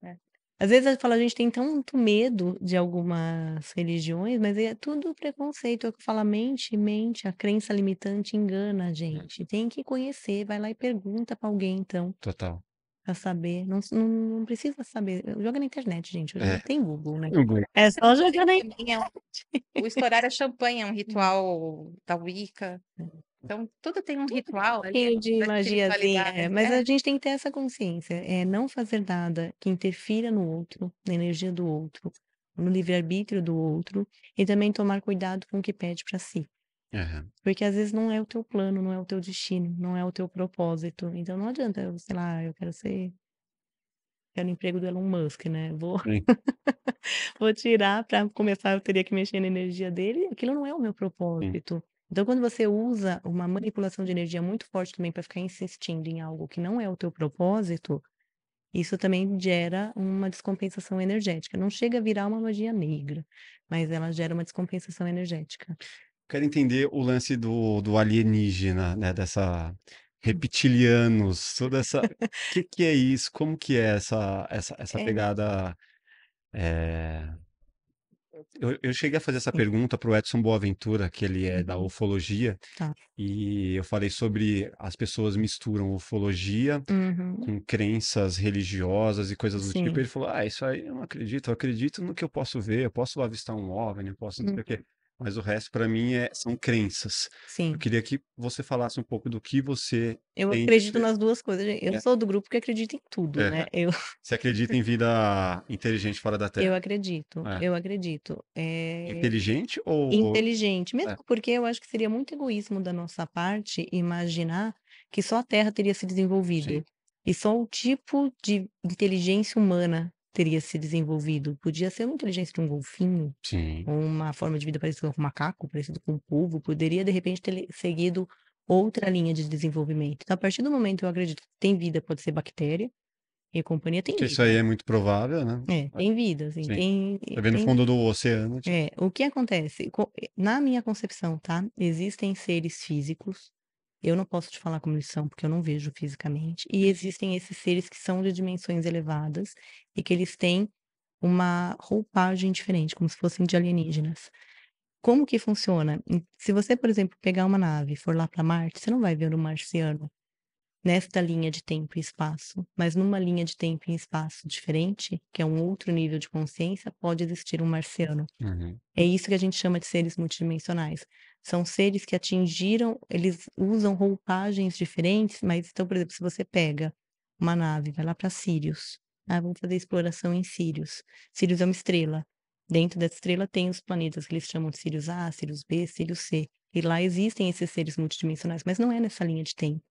né. Às vezes eu falo, a gente tem tanto medo de algumas religiões, mas é tudo preconceito. É o que fala, mente, mente, a crença limitante engana a gente. Tem que conhecer, vai lá e pergunta pra alguém então, Total. pra saber. Não precisa saber, joga na internet, gente, hoje É. tem Google, né. Eu vou- É só jogar na Também o estourar a champanhe é um ritual da Wicca. Então, tudo tem um ritual ali pouquinho de da magiazinha, espiritualidade. mas a gente tem que ter essa consciência, não fazer nada que interfira no outro, na energia do outro, no livre-arbítrio do outro, e também tomar cuidado com o que pede para si. Aham. Porque às vezes não é o teu plano, não é o teu destino, não é o teu propósito. Então não adianta eu, sei lá, quero o emprego do Elon Musk, né, vou Sim. vou tirar para começar, eu teria que mexer na energia dele, aquilo não é o meu Sim. propósito. Então, quando você usa uma manipulação de energia muito forte também para ficar insistindo em algo que não é o teu propósito, isso também gera uma descompensação energética. Não chega a virar uma magia negra, mas ela gera uma descompensação energética. Quero entender o lance do alienígena, né? Dessa reptilianos, toda essa. O que é isso? Como que é essa É, pegada? é, eu cheguei a fazer essa sim. pergunta para o Edson Boaventura, que ele é da Uhum. ufologia, Tá. e eu falei sobre as pessoas misturam ufologia Uhum. com crenças religiosas e coisas do tipo. Sim. Ele falou: Ah, isso aí eu não acredito, eu acredito no que eu posso ver, eu posso avistar um OVNI, eu posso não sei o quê. Uhum. Mas o resto, para mim, são crenças. Eu Sim. queria que você falasse um pouco do que você Eu tem de acredito nas 2 coisas, eu é, sou do grupo que acredita em tudo, é, né. Eu você acredita em vida inteligente fora da eu Terra? acredito, É. eu acredito. Inteligente ou. Inteligente, É, mesmo porque eu acho que seria muito egoísmo da nossa parte imaginar que só a Terra teria se sim, desenvolvido, e só o tipo de inteligência humana teria se desenvolvido. Podia ser uma inteligência de um golfinho, sim. ou uma forma de vida parecida com um macaco, parecido com um polvo, poderia de repente ter seguido outra linha de desenvolvimento. Então, a partir do momento que eu acredito que tem vida, pode ser bactéria, e companhia tem Que isso aí vida. é muito provável, né? É, Tem vida, assim, sim. tem Você vê no tem fundo do oceano, tipo, o que acontece? Na minha concepção, tá, existem seres físicos, eu não posso te falar como eles são, porque eu não vejo fisicamente, e existem esses seres que são de dimensões elevadas, e que eles têm uma roupagem diferente, como se fossem de alienígenas. Como que funciona? Se você, por exemplo, pegar uma nave e for lá para Marte, você não vai ver um marciano nesta linha de tempo e espaço, mas numa linha de tempo e espaço diferente, que é um outro nível de consciência, pode existir um marciano. uhum, É isso que a gente chama de seres multidimensionais. São seres que atingiram, eles usam roupagens diferentes, mas então, por exemplo, se você pega uma nave, vai lá para Sirius, vamos fazer exploração em Sirius. Sirius é uma estrela. Dentro dessa estrela tem os planetas que eles chamam de Sirius A, Sirius B, Sirius C. E lá existem esses seres multidimensionais, mas não é nessa linha de tempo.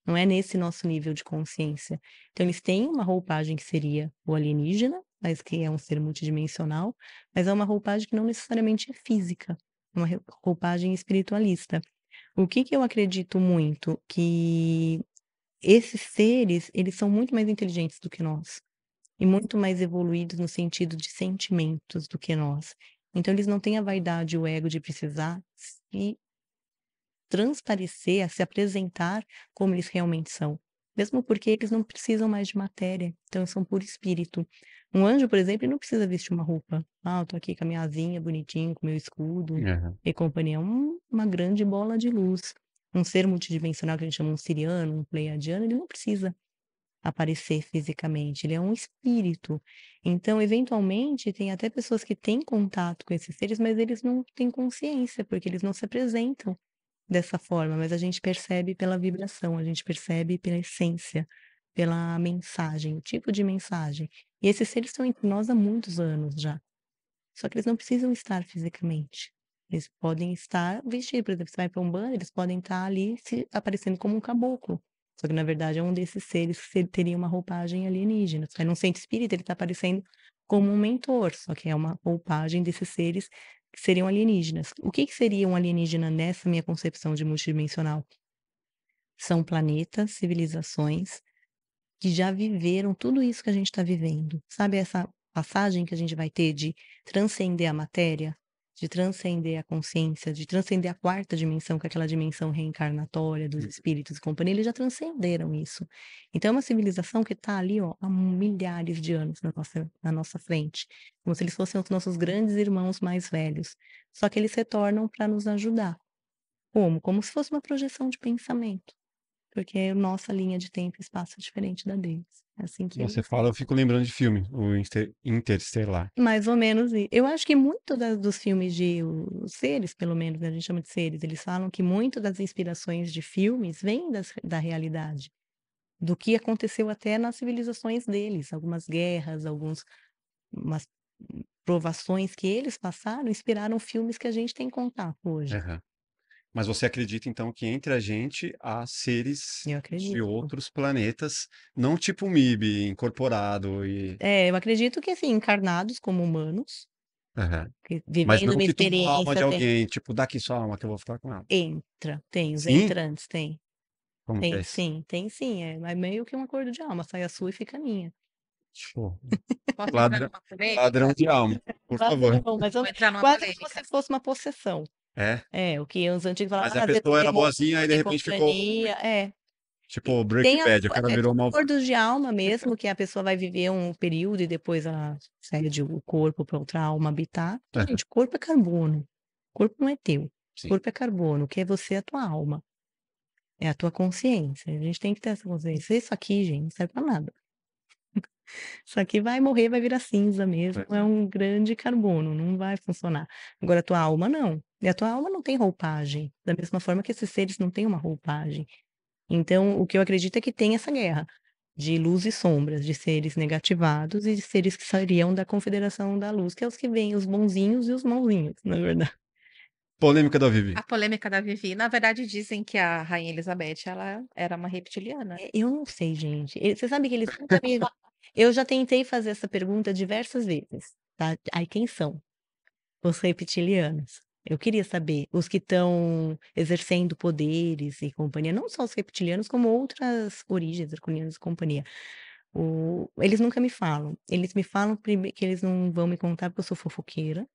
Não é nesse nosso nível de consciência. Então, eles têm uma roupagem que seria o alienígena, mas que é um ser multidimensional, mas é uma roupagem que não necessariamente é física, é uma roupagem espiritualista. O que que eu acredito muito? Que esses seres, eles são muito mais inteligentes do que nós, e muito mais evoluídos no sentido de sentimentos do que nós. Então eles não têm a vaidade e o ego de precisar se transparecer, a se apresentar como eles realmente são. Mesmo porque eles não precisam mais de matéria, então eles são por espírito. Um anjo, por exemplo, ele não precisa vestir uma roupa. Eu tô aqui com a minha asinha bonitinho, com meu escudo aham, e companhia. É uma grande bola de luz. Um ser multidimensional que a gente chama um siriano, um pleiadiano, ele não precisa aparecer fisicamente, ele é um espírito. Então, eventualmente, tem até pessoas que têm contato com esses seres, mas eles não têm consciência, porque eles não se apresentam dessa forma, mas a gente percebe pela vibração, a gente percebe pela essência, pela mensagem, o tipo de mensagem. E esses seres estão entre nós há muitos anos já. Só que eles não precisam estar fisicamente. Eles podem estar vestidos, por exemplo, você vai para Umbanda, eles podem estar ali se aparecendo como um caboclo. Só que na verdade é um desses seres que teria uma roupagem alienígena. Você vai num centro espírita, ele está aparecendo como um mentor, só que é uma roupagem desses seres que seriam alienígenas. O que que seria um alienígena nessa minha concepção de multidimensional? São planetas, civilizações que já viveram tudo isso que a gente está vivendo. Sabe essa passagem que a gente vai ter de transcender a matéria? de transcender a consciência, de transcender a quarta dimensão, que é aquela dimensão reencarnatória dos espíritos e companhia, eles já transcenderam isso. Então é uma civilização que está ali, ó, há milhares de anos na nossa frente, como se eles fossem os nossos grandes irmãos mais velhos. Só que eles retornam para nos ajudar. Como? Como se fosse uma projeção de pensamento, porque a nossa linha de tempo e espaço é diferente da deles. É assim que Você eles fala, eu fico lembrando de filme, o Interstellar. mais ou menos eu acho que muito dos filmes de os seres, pelo menos, né, a gente chama de seres, eles falam que muito das inspirações de filmes vêm da realidade, do que aconteceu até nas civilizações deles, algumas guerras, umas provações que eles passaram, inspiraram filmes que a gente tem contato hoje. Aham. Mas você acredita, então, que entre a gente há seres Eu de acredito. outros planetas, não tipo MIB, incorporado e... Eu acredito que, assim, encarnados como humanos, Aham. que Mas vivendo não uma que tomou a alma de experiência alguém, tipo, dá aqui sua alma que eu vou ficar com ela. tem os Sim? entrantes, tem. Como que é isso? Tem sim, é meio que um acordo de alma, sai a sua e fica a minha. Show. Posso entrar Ladrão, numa polêmica? ladrão de alma, por favor. Ladrão, mais ou Vou menos, entrar numa quase como polêmica. se fosse uma possessão. É? O que os antigos Mas falavam: a às vezes pessoa era demônio boazinha, aí de e repente ficou, companhia, tipo, Tem Breaking Bad, o cara virou malvado. acordos de alma mesmo, que a pessoa vai viver um período e depois ela cede o corpo para outra alma habitar. Porque, Aham. gente, corpo é carbono, corpo não é teu, Sim. corpo é carbono, o que é você é a tua alma, é a tua consciência, a gente tem que ter essa consciência. Isso aqui, gente, não serve pra nada. Isso aqui vai morrer, vai virar cinza mesmo, Pois é é. um grande carbono, não vai funcionar. Agora a tua alma não, e a tua alma não tem roupagem, da mesma forma que esses seres não têm uma roupagem. Então, o que eu acredito é que tem essa guerra de luz e sombras, de seres negativados e de seres que sairiam da confederação da luz, que é os que vêm, os bonzinhos e os mauzinhos, na verdade. Polêmica da Vivi. A polêmica da Vivi, na verdade, dizem que a Rainha Elizabeth, ela era uma reptiliana. Eu não sei, gente. Você sabe que eles nunca me. Eu já tentei fazer essa pergunta diversas vezes, tá? Aí quem são os reptilianos? Eu queria saber, os que estão exercendo poderes e companhia, não só os reptilianos, como outras origens, draconianas e companhia. Eles nunca me falam. Eles me falam que eles não vão me contar porque eu sou fofoqueira.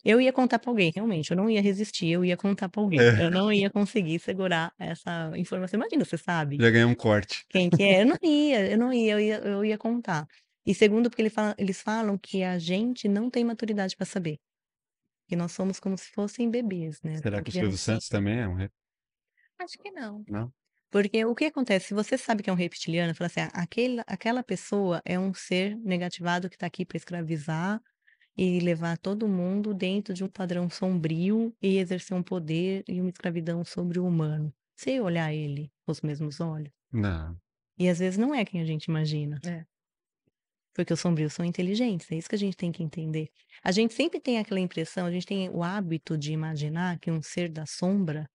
Eu ia contar pra alguém, realmente, eu não ia resistir, eu ia contar pra alguém. É, Eu não ia conseguir segurar essa informação. Imagina, você sabe já ganhei um corte. quem que é? Eu ia contar. E segundo, porque eles falam que a gente não tem maturidade para saber, que nós somos como se fossem bebês, né, Será como que o Silvio criancinha. Santos também é um Acho que não. Não? Porque o que acontece, se você sabe que é um reptiliano, fala assim: "Ah, aquela pessoa é um ser negativado que está aqui para escravizar e levar todo mundo dentro de um padrão sombrio e exercer um poder e uma escravidão sobre o humano". Se olhar ele com os mesmos olhos, Não. e às vezes não é quem a gente imagina. É. Porque os sombrios são inteligentes, é isso que a gente tem que entender. A gente sempre tem aquela impressão, a gente tem o hábito de imaginar que um ser da sombra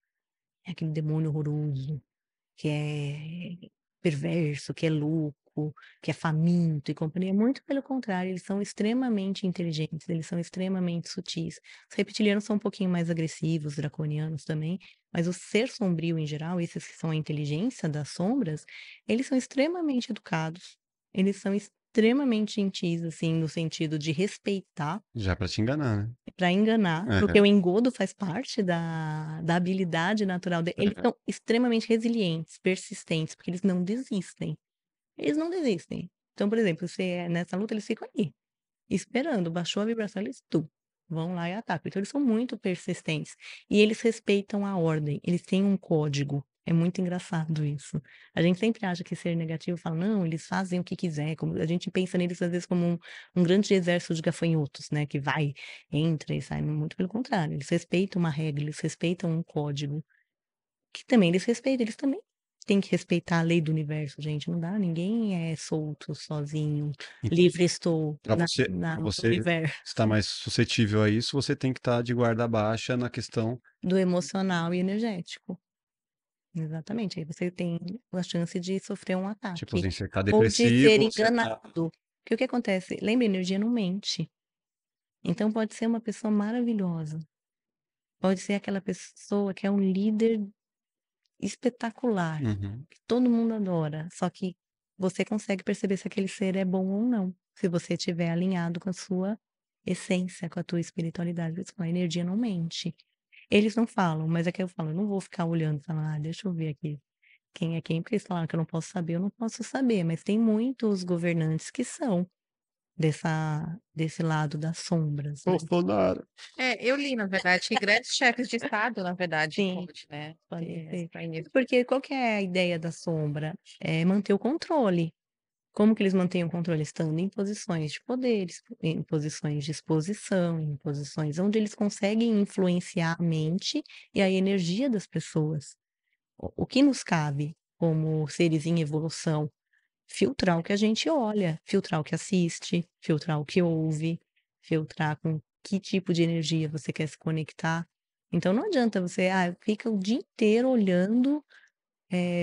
é aquele demônio horroroso, que é perverso, que é louco, que é faminto e companhia. Muito pelo contrário, eles são extremamente inteligentes, eles são extremamente sutis. Os reptilianos são um pouquinho mais agressivos, draconianos também, mas o ser sombrio em geral, esses que são a inteligência das sombras, eles são extremamente educados, eles são extremamente gentis, assim, no sentido de respeitar Já pra te enganar, né? para enganar, porque Aham, o engodo faz parte da habilidade natural de eles aham. são extremamente resilientes, persistentes, porque eles não desistem. Eles não desistem. Então, por exemplo, nessa luta, eles ficam ali, esperando, baixou a vibração, eles vão lá e atacam. Então eles são muito persistentes e eles respeitam a ordem, eles têm um código. É muito engraçado isso. A gente sempre acha que ser negativo fala: "Não, eles fazem o que quiser", como a gente pensa neles às vezes como um grande exército de gafanhotos, né, que vai, entra e sai, muito pelo contrário, eles respeitam uma regra, eles respeitam um código, que também eles respeitam, eles também têm que respeitar a lei do universo, gente, não dá, ninguém é solto, sozinho, Então, livre estou pra na no você universo. estar mais suscetível a isso, você tem que estar de guarda baixa na questão, Do emocional e energético. Exatamente, aí você tem a chance de sofrer um tipo ataque, assim, você tá ou de ser depressivo, você tá... enganado. Porque o que acontece? Lembra, energia não mente. Então pode ser uma pessoa maravilhosa, pode ser aquela pessoa que é um líder espetacular, Uhum. que todo mundo adora, só que você consegue perceber se aquele ser é bom ou não, se você estiver alinhado com a sua essência, com a tua espiritualidade. Por isso que a energia não mente. Eles não falam, mas é que eu falo, eu não vou ficar olhando e falar, deixa eu ver aqui quem é quem, porque eles falaram que eu não posso saber, eu não posso saber, mas tem muitos governantes que são desse lado das sombras, né? Bolsonaro. Eu li, na verdade, que grandes chefes de Estado, na verdade, Sim, pode, né, pode ter ser. essa energia. Porque qual que é a ideia da sombra? É manter o controle. Como que eles mantêm o controle? Estando em posições de poderes, em posições de exposição, em posições onde eles conseguem influenciar a mente e a energia das pessoas. O que nos cabe como seres em evolução? Filtrar o que a gente olha, filtrar o que assiste, filtrar o que ouve, filtrar com que tipo de energia você quer se conectar. Então não adianta você, fica o dia inteiro olhando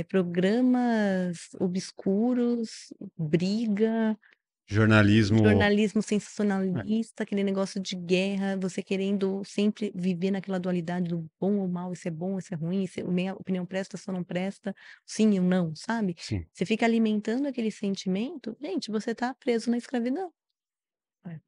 programas obscuros, briga, Jornalismo. jornalismo É, sensacionalista, aquele negócio de guerra, você querendo sempre viver naquela dualidade do bom ou mal, isso é bom, isso é ruim, minha opinião presta, só não presta, sim ou não, sabe? sim, Você fica alimentando aquele sentimento, gente, você tá preso na escravidão. É,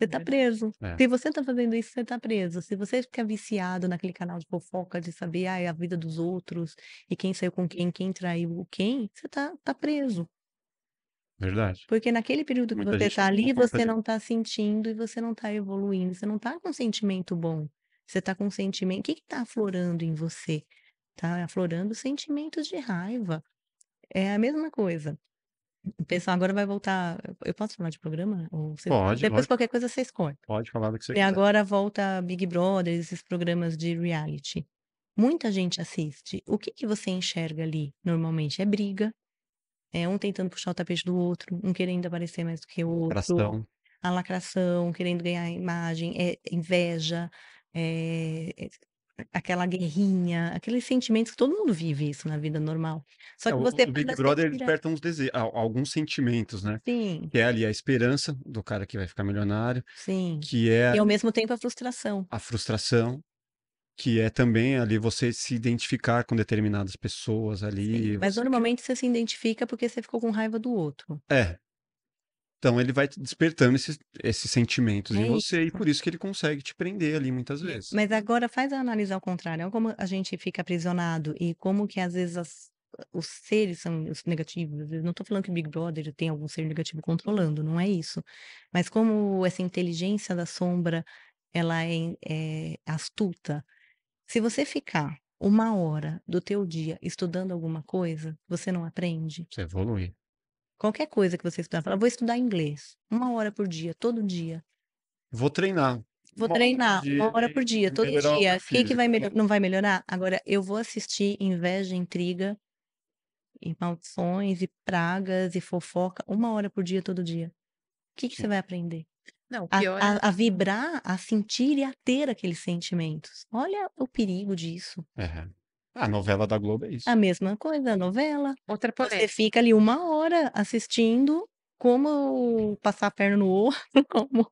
Você tá verdade. preso. é. Se você tá fazendo isso, você tá preso. Se você fica viciado naquele canal de fofoca, de saber, a vida dos outros, e quem saiu com quem traiu quem, você tá preso. Verdade. Porque naquele período que Muita você gente tá não se dá ali, conta você disso. não tá sentindo e você não tá evoluindo, você não tá com sentimento bom. Você tá com sentimento, o que que tá aflorando em você? Tá aflorando sentimentos de raiva. É a mesma coisa. O pessoal agora vai voltar, eu posso falar de programa? Ou Pode, depois lógico. qualquer coisa vocês cortam. Pode falar do que você E quiser. agora volta Big Brother, esses programas de reality. Muita gente assiste. O que que você enxerga ali, normalmente? É briga, é um tentando puxar o tapete do outro, um querendo aparecer mais do que o outro, Atração. a lacração, querendo ganhar imagem, é inveja, é aquela guerrinha, aqueles sentimentos que todo mundo vive isso na vida normal. Só É, que o você o Big para, você Brother ele tira desperta uns alguns sentimentos, né, sim, que é ali a esperança do cara que vai ficar milionário, sim. que é E ao mesmo tempo a frustração. a frustração, que é também ali você se identificar com determinadas pessoas Sim, ali, mas você quer normalmente você se identifica porque você ficou com raiva do outro. é, então ele vai te despertando esses sentimentos em É você e isso. por isso que ele consegue te prender ali muitas vezes. Mas agora faz a análise ao contrário, olha como a gente fica aprisionado e como que às vezes os seres são os negativos. Eu não estou falando que o Big Brother tem algum ser negativo controlando, não é isso. Mas como essa inteligência da sombra, ela é astuta. Se você ficar 1 hora do teu dia estudando alguma coisa, você não aprende. Você evolui. Qualquer coisa que você estudar, fala, vou estudar inglês, 1 hora por dia, todo dia. Vou treinar Vou 1 hora por treinar dia 1 hora por dia, e todo melhorar o meu dia. O que que vai físico. não vai melhorar? Agora eu vou assistir inveja, intriga e maldições e pragas e fofoca 1 hora por dia, todo dia. O que que Sim. você vai aprender? Não, o A pior a a vibrar, a sentir e a ter aqueles sentimentos. Olha o perigo disso. É. A novela da Globo é A isso. mesma coisa, a novela. outra Você polêmica. fica ali 1 hora assistindo como passar a perna no outro, como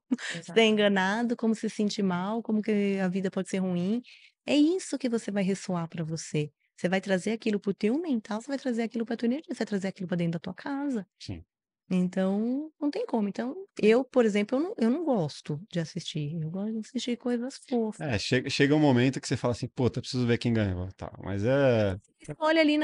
ser Exato. enganado, como se sentir mal, como que a vida pode ser ruim. É isso que você vai ressoar para você. Você vai trazer aquilo para o teu mental, você vai trazer aquilo para tua energia, você vai trazer aquilo para dentro da tua casa. Sim. Então, não tem como. Então, eu, por exemplo, eu não gosto de assistir. Eu gosto de assistir coisas fofas. É, chega um momento que você fala assim: "Puta, preciso ver quem ganhou", tal, mas Olha ali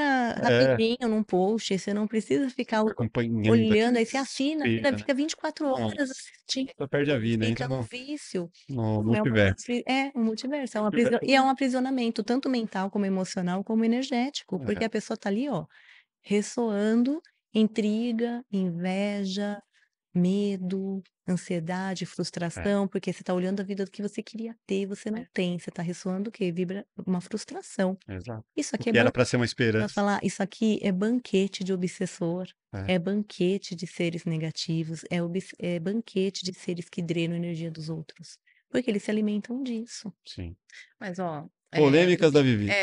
é, rapidinho num post, você não precisa ficar acompanhando olhando, aquilo, aí você assina, vira, né. fica 24 horas Nossa, assistindo, só perde a vida, fica entra no no vício. no Não, multiverso. um multiverso, e é um aprisionamento, tanto mental como emocional, como energético, porque É, a pessoa tá ali, ó, ressoando intriga, inveja, medo, ansiedade, é, frustração, porque você tá olhando a vida do que você queria ter e você não É. tem, você tá ressoando o quê? Vibra uma frustração. exato. Isso O aqui é que era pra ser uma Pra esperança. falar, isso aqui é banquete de obsessor, É, é banquete de seres negativos, é banquete de seres que drenam a energia dos outros, porque eles se alimentam disso. sim. Mas ó, Polêmicas da Vivi.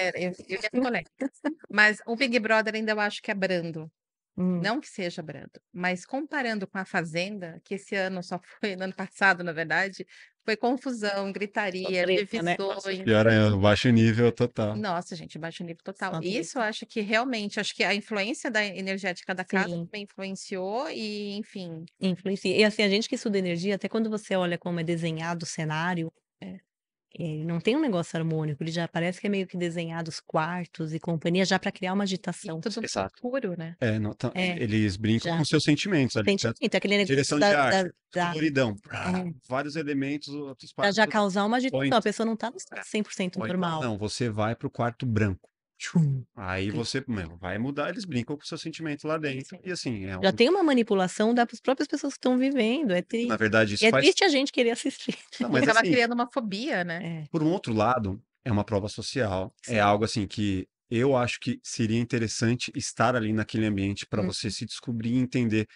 eu ia polêmica. Mas o Big Brother ainda eu acho que é brando. Hum, Não que seja brando, mas comparando com a Fazenda, que esse ano só foi no ano passado, na verdade, Foi confusão, Só gritaria, treta, né? divisões. Pior ainda, baixo nível total. Nossa, gente, baixo nível total. Só Isso eu treta. acho que realmente, acho que a influência da energética da casa Sim, também influenciou e, enfim, influencia. E assim, a gente que estuda energia, até quando você olha como é desenhado o cenário, é, não tem um negócio harmônico, ele já parece que é meio que desenhado os quartos e companhia já para criar uma e agitação. tudo muito Exato. puro, né? É, Eles brincam com já. seus sentimentos O ali, certo? sentimento, aquele negócio Direção de arte, da coloridão, é, vários elementos, outros pra já parâmetros. causar uma Ou, agitação, a pessoa não tá no estado é, 100% ou então, normal. não, você vai pro quarto branco. Tchum. Aí Sim, você, meu, vai mudar, eles brincam com seus sentimentos lá dentro. Sim. E assim, já tem uma manipulação das próprias pessoas que estão vivendo, é na triste. verdade, E isso é faz. triste a gente querer assistir. Não, E mas acaba assim, criando uma fobia, né? É, por um outro lado, é uma prova social. É sim. algo assim que eu acho que seria interessante estar ali naquele ambiente para você Uhum. se descobrir e entender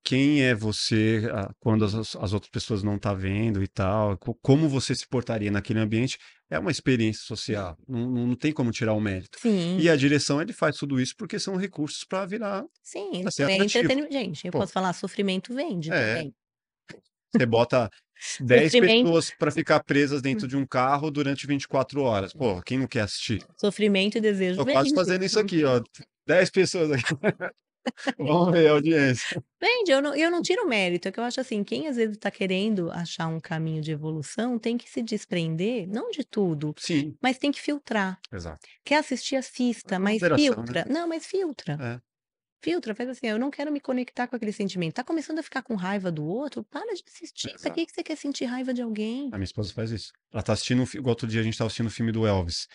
quem é você quando as outras pessoas não estão vendo e tal, como você se portaria naquele ambiente. É uma experiência social, não tem como tirar o mérito. E Sim, a direção, ele faz tudo isso porque são recursos para virar, sim, para ser é atrativo. entretenimento. Gente, eu Pô, posso falar, sofrimento vende é, também. você bota 10 Sofrimento, pessoas para ficar presas dentro de um carro durante 24 horas. Pô, quem não quer assistir? sofrimento e desejo Tô quase vende. fazendo isso aqui, ó. 10 pessoas aqui. Vamos ver a audiência. Vende, eu não tiro o mérito, é que eu acho assim, quem às vezes está querendo achar um caminho de evolução, tem que se desprender, não de tudo, Sim, mas tem que filtrar. exato. Quer assistir, assista, mas Moderação, né? filtra. Não, mas filtra. É. Filtra, faz assim: "Eu não quero me conectar com aquele sentimento". Tá começando a ficar com raiva do outro, para de assistir. Pra Exato. que você quer sentir raiva de alguém? A minha esposa faz isso. Ela tá assistindo, igual outro dia a gente tava assistindo o filme do Elvis.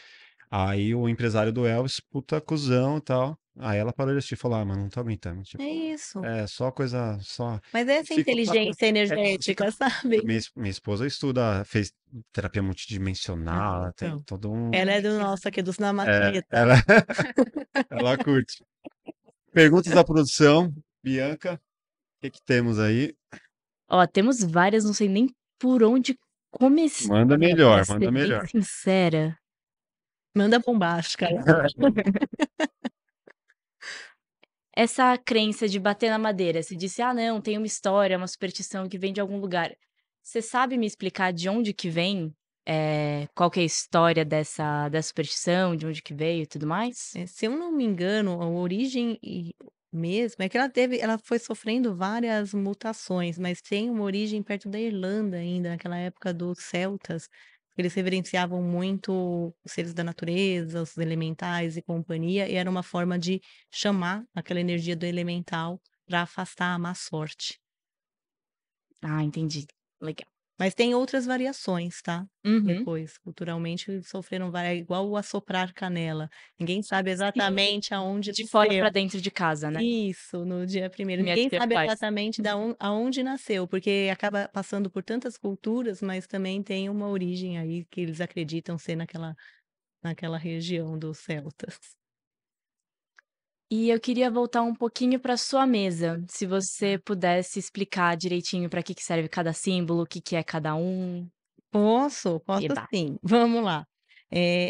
Aí o empresário do Elvis, puta cuzão e tal. Aí ela parou de assistir e falou: ah, mano, não tô aguentando. É Tipo, isso. é só coisa, só. Mas essa Fica, inteligência fica. energética, sabe? Minha esposa estuda, fez terapia Ah, multidimensional, ela tem então. todo um. Ela é do nosso aqui, dos É, namastê, tá? ela, ela curte. Perguntas da produção. Bianca, o que que temos aí? Ó, temos várias, não sei nem por onde começar, Manda pra melhor, ser manda bem melhor. sincera. Manda bombástica. Essa crença de bater na madeira, você disse: "Ah, não, tem uma história, uma superstição que vem de algum lugar". Você sabe me explicar de onde que vem? Qual que é a história dessa superstição, de onde que veio e tudo mais? Se eu não me engano, a origem mesmo é que ela foi sofrendo várias mutações, mas tem uma origem perto da Irlanda ainda, naquela época dos celtas, eles reverenciavam muito os seres da natureza, os elementais e companhia, e era uma forma de chamar aquela energia do elemental para afastar a má sorte. Ah, entendi. Legal. Mas tem outras variações, tá, Uhum. depois, culturalmente sofreram várias, igual o assoprar canela, ninguém sabe Sim, exatamente aonde de fora nasceu. pra dentro de casa, né. Isso, no dia primeiro. Minha Ninguém tia sabe faz. exatamente aonde nasceu, porque acaba passando por tantas culturas, mas também tem uma origem aí que eles acreditam ser naquela região dos celtas. E eu queria voltar um pouquinho para sua mesa, se você pudesse explicar direitinho para que serve cada símbolo, o que que é cada um. Posso Eba. sim, vamos lá.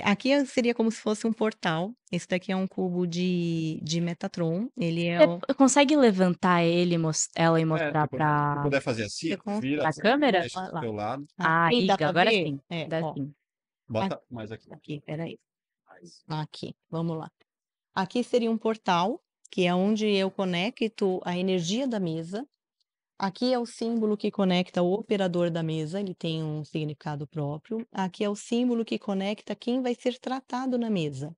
Aqui seria como se fosse um portal, esse daqui é um cubo de Metatron, ele é Você o consegue levantar ele, ela e É, mostrar se para puder fazer assim, você ó, vira a assim, câmera? deixa olha do lá. seu lado, Aqui Aí, dá para agora ver? sim, dá Ó, sim. bota mais aqui. aqui, espera aí. Mais. Aqui, vamos lá. Aqui seria um portal, que é onde eu conecto a energia da mesa. Aqui é o símbolo que conecta o operador da mesa, ele tem um significado próprio. Aqui é o símbolo que conecta quem vai ser tratado na mesa.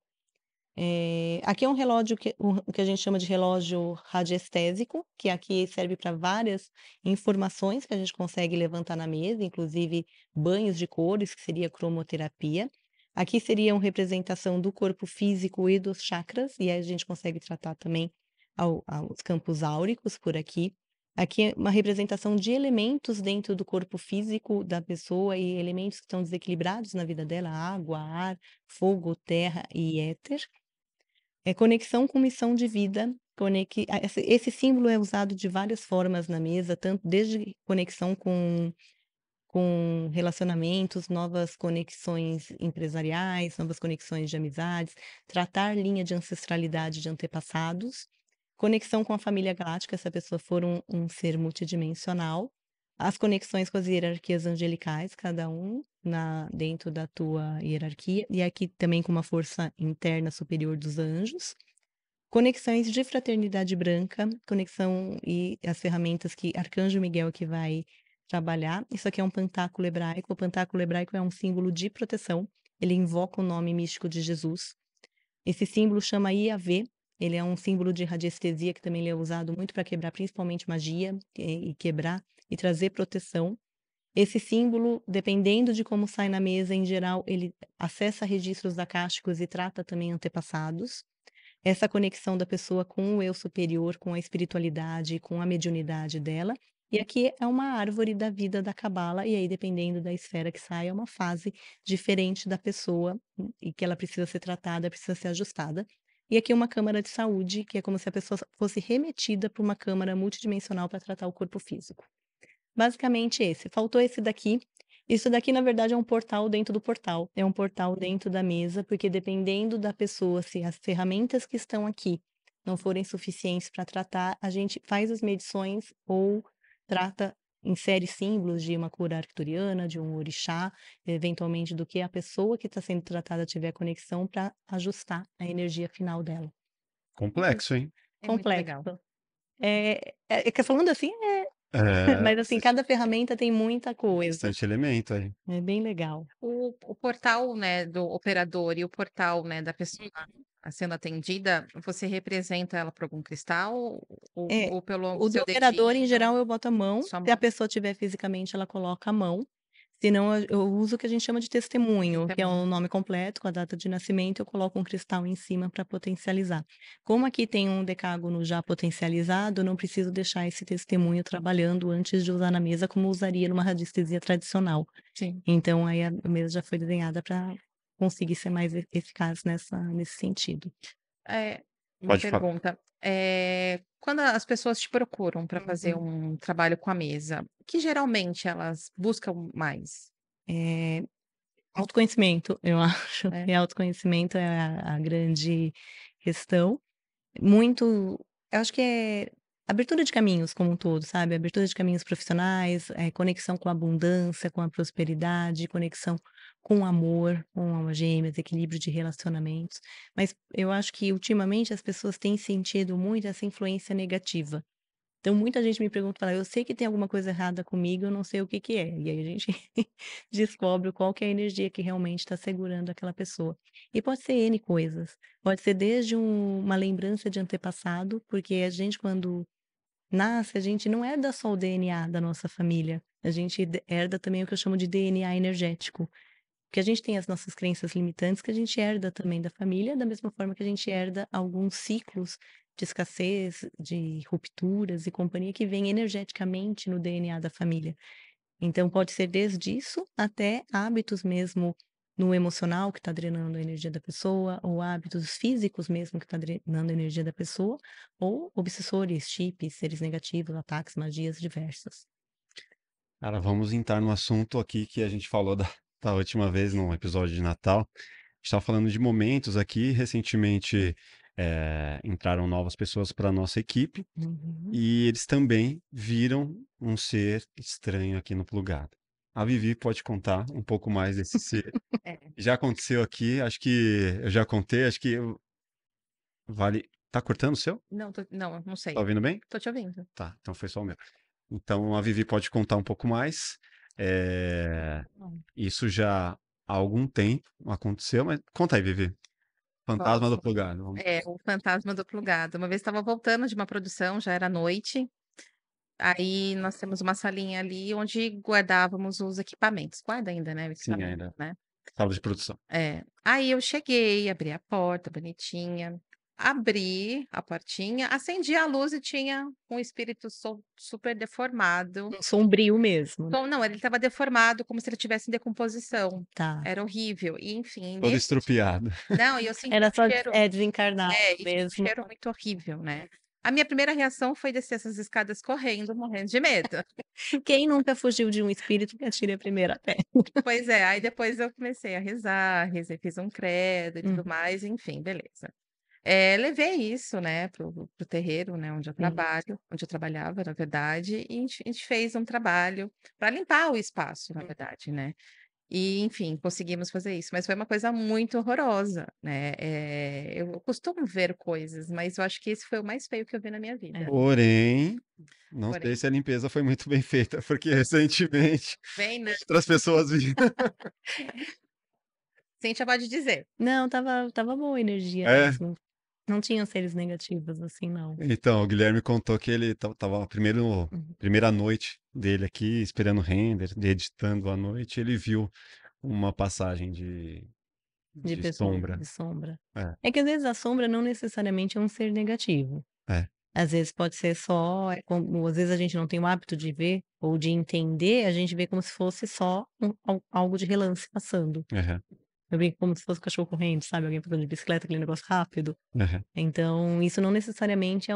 Aqui é um relógio o que a gente chama de relógio radiestésico, que aqui serve para várias informações que a gente consegue levantar na mesa, inclusive banhos de cores, que seria cromoterapia. Aqui seria uma representação do corpo físico e dos chakras, e aí a gente consegue tratar também os campos áuricos por aqui. Aqui é uma representação de elementos dentro do corpo físico da pessoa e elementos que estão desequilibrados na vida dela: água, ar, fogo, terra e éter. É conexão com missão de vida, esse símbolo é usado de várias formas na mesa, tanto desde conexão com relacionamentos, novas conexões empresariais, novas conexões de amizades, tratar linha de ancestralidade de antepassados, conexão com a família galáctica, se a pessoa for um ser multidimensional, as conexões com as hierarquias angelicais, cada um dentro da tua hierarquia, e aqui também com uma força interna superior dos anjos. Conexões de fraternidade branca, conexão e as ferramentas que Arcanjo Miguel que vai trabalhar. Isso aqui é um pentáculo hebraico. O pentáculo hebraico é um símbolo de proteção. Ele invoca o nome místico de Jesus. Esse símbolo chama Iavé. Ele é um símbolo de radiestesia que também ele é usado muito para quebrar principalmente magia e quebrar e trazer proteção. Esse símbolo, dependendo de como sai na mesa, em geral, ele acessa registros acásticos e trata também antepassados. Essa conexão da pessoa com o eu superior, com a espiritualidade, com a mediunidade dela. E aqui é uma árvore da vida da cabala, e aí, dependendo da esfera que sai, é uma fase diferente da pessoa e que ela precisa ser tratada, precisa ser ajustada. E aqui uma câmara de saúde, que é como se a pessoa fosse remetida para uma câmara multidimensional para tratar o corpo físico. Basicamente esse. Faltou esse daqui. Isso daqui, na verdade, é um portal dentro do portal. É um portal dentro da mesa, porque dependendo da pessoa, se as ferramentas que estão aqui não forem suficientes para tratar, a gente faz as medições ou trata, insere símbolos de uma cura arcturiana, de um orixá, eventualmente do que a pessoa que está sendo tratada tiver conexão para ajustar a energia final dela. Complexo, hein? É muito legal. Complexo. Que falando assim, É, mas assim, bastante, cada ferramenta tem muita coisa. bastante elemento aí. É bem legal. O portal, né, do operador e o portal, né, da pessoa sendo atendida, você representa ela por algum cristal É, ou pelo o do seu operador, em dedinho, geral, eu boto a mão. sua Se a mão? pessoa tiver fisicamente, ela coloca a mão. Senão, eu uso o que a gente chama de testemunho, que é o Testemunho. nome completo, com a data de nascimento, eu coloco um cristal em cima para potencializar. Como aqui tem um decágono já potencializado, eu não preciso deixar esse testemunho trabalhando antes de usar na mesa, como usaria numa radiestesia tradicional. Sim. Então, aí a mesa já foi desenhada para conseguir ser mais eficaz nesse sentido. Uma Pode falar. pergunta. Quando as pessoas te procuram para fazer Uhum. um trabalho com a mesa, o que geralmente elas buscam mais? Autoconhecimento, eu acho É. que autoconhecimento é a grande questão. Muito, eu acho que é abertura de caminhos como um todo, sabe? Abertura de caminhos profissionais, conexão com a abundância, com a prosperidade, conexão com o amor, com almas gêmeas, equilíbrio de relacionamentos. Mas eu acho que ultimamente as pessoas têm sentido muito essa influência negativa. Então muita gente me pergunta, fala: "Eu sei que tem alguma coisa errada comigo, eu não sei o que que é". E aí a gente descobre qual que é a energia que realmente está segurando aquela pessoa. E pode ser N coisas, pode ser desde uma lembrança de antepassado, porque a gente quando nasce, a gente não herda só o DNA da nossa família, a gente herda também o que eu chamo de DNA energético. Porque a gente tem as nossas crenças limitantes que a gente herda também da família, da mesma forma que a gente herda alguns ciclos de escassez, de rupturas e companhia que vem energeticamente no DNA da família. Então pode ser desde isso até hábitos mesmo no emocional que está drenando a energia da pessoa, ou hábitos físicos mesmo que está drenando a energia da pessoa, ou obsessores, chips, seres negativos, ataques, magias diversas. Cara, vamos entrar no assunto aqui que a gente falou da última vez no episódio de Natal. A gente estava falando de momentos aqui. Recentemente entraram novas pessoas para a nossa equipe Uhum. e eles também viram um ser estranho aqui no Plugado. A Vivi pode contar um pouco mais desse ser. É. Já aconteceu aqui, acho que eu já contei, acho que vale. Tá cortando o seu? Não, não, não sei. Tá ouvindo bem? Tô te ouvindo. Tá, então foi só o meu. Então a Vivi pode contar um pouco mais. Isso já há algum tempo aconteceu, mas conta aí, Vivi. Fantasma do Posso. Plugado. O fantasma do plugado. Uma vez estava voltando de uma produção, já era noite. Aí nós temos uma salinha ali onde guardávamos os equipamentos. Guarda ainda, né? O Sim, equipamento, ainda. né? Sala de produção. Aí eu cheguei, abri a porta, bonitinha. Abri a portinha, acendi a luz e tinha um espírito super deformado. Um sombrio mesmo. Então, não, ele estava deformado, como se ele tivesse em decomposição. Tá. Era horrível. E, enfim, Todo estrupiado. Não, e eu senti Era um só cheiro. desencarnado E tinha um mesmo. cheiro muito horrível, né? A minha primeira reação foi descer essas escadas correndo, morrendo de medo. Quem nunca fugiu de um espírito que atire a primeira pedra? Pois aí depois eu comecei a rezar, fiz um credo e tudo mais, enfim, beleza. Levei isso, né, pro terreiro, né, onde eu trabalhava, na verdade, e a gente fez um trabalho para limpar o espaço, na verdade, né. E, enfim, conseguimos fazer isso, mas foi uma coisa muito horrorosa, né. Eu costumo ver coisas, mas eu acho que esse foi o mais feio que eu vi na minha vida. Porém, não sei Porém, se a limpeza foi muito bem feita, porque recentemente vem, né, outras pessoas viram. Cíntia pode dizer. Não, tava boa a energia É. mesmo. Não tinham seres negativos assim, não. Então, o Guilherme contou que ele tava Uhum. primeira noite dele aqui, esperando o render, editando à noite, ele viu uma passagem De de pessoa, sombra. de sombra. É, É que às vezes a sombra não necessariamente é um ser negativo. é, Às vezes pode ser só, como às vezes a gente não tem o hábito de ver ou de entender, a gente vê como se fosse só algo de relance passando. aham, Eu brinco como se fosse um cachorro correndo, sabe? Alguém passando de bicicleta, aquele negócio rápido. aham. Então, isso não necessariamente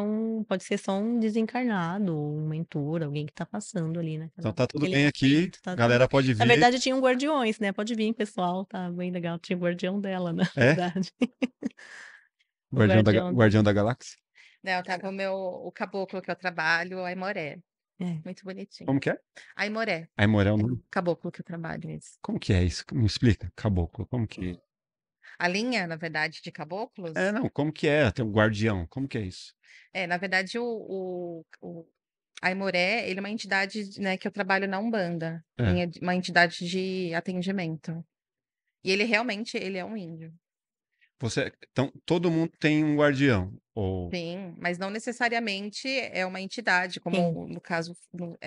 pode ser só um desencarnado, um mentor, alguém que tá passando ali Então naquela, tá tudo naquele bem aqui, momento, a tá tudo. galera pode Na ver. verdade, tinham guardiões, né? Pode vir, pessoal, tá bem legal. Tinha o guardião dela, na É? verdade. O guardião. Guardião da Galáxia? Não, tava o caboclo que eu trabalho, o Aimoré, É. muito bonitinho. Como que é? Aimoré, Aimoré é o é nome? o caboclo que eu trabalho, isso. Como que é isso? Me explica, caboclo, como que... A linha, na verdade, de caboclos, Não, como que é? Tem um guardião, como que é isso? na verdade, o Aimoré, ele é uma entidade, né, que eu trabalho na Umbanda, É. uma entidade de atendimento. E ele realmente, ele é um índio. Então, todo mundo tem um guardião, ou... Sim, mas não necessariamente é uma entidade, Sim. como no caso,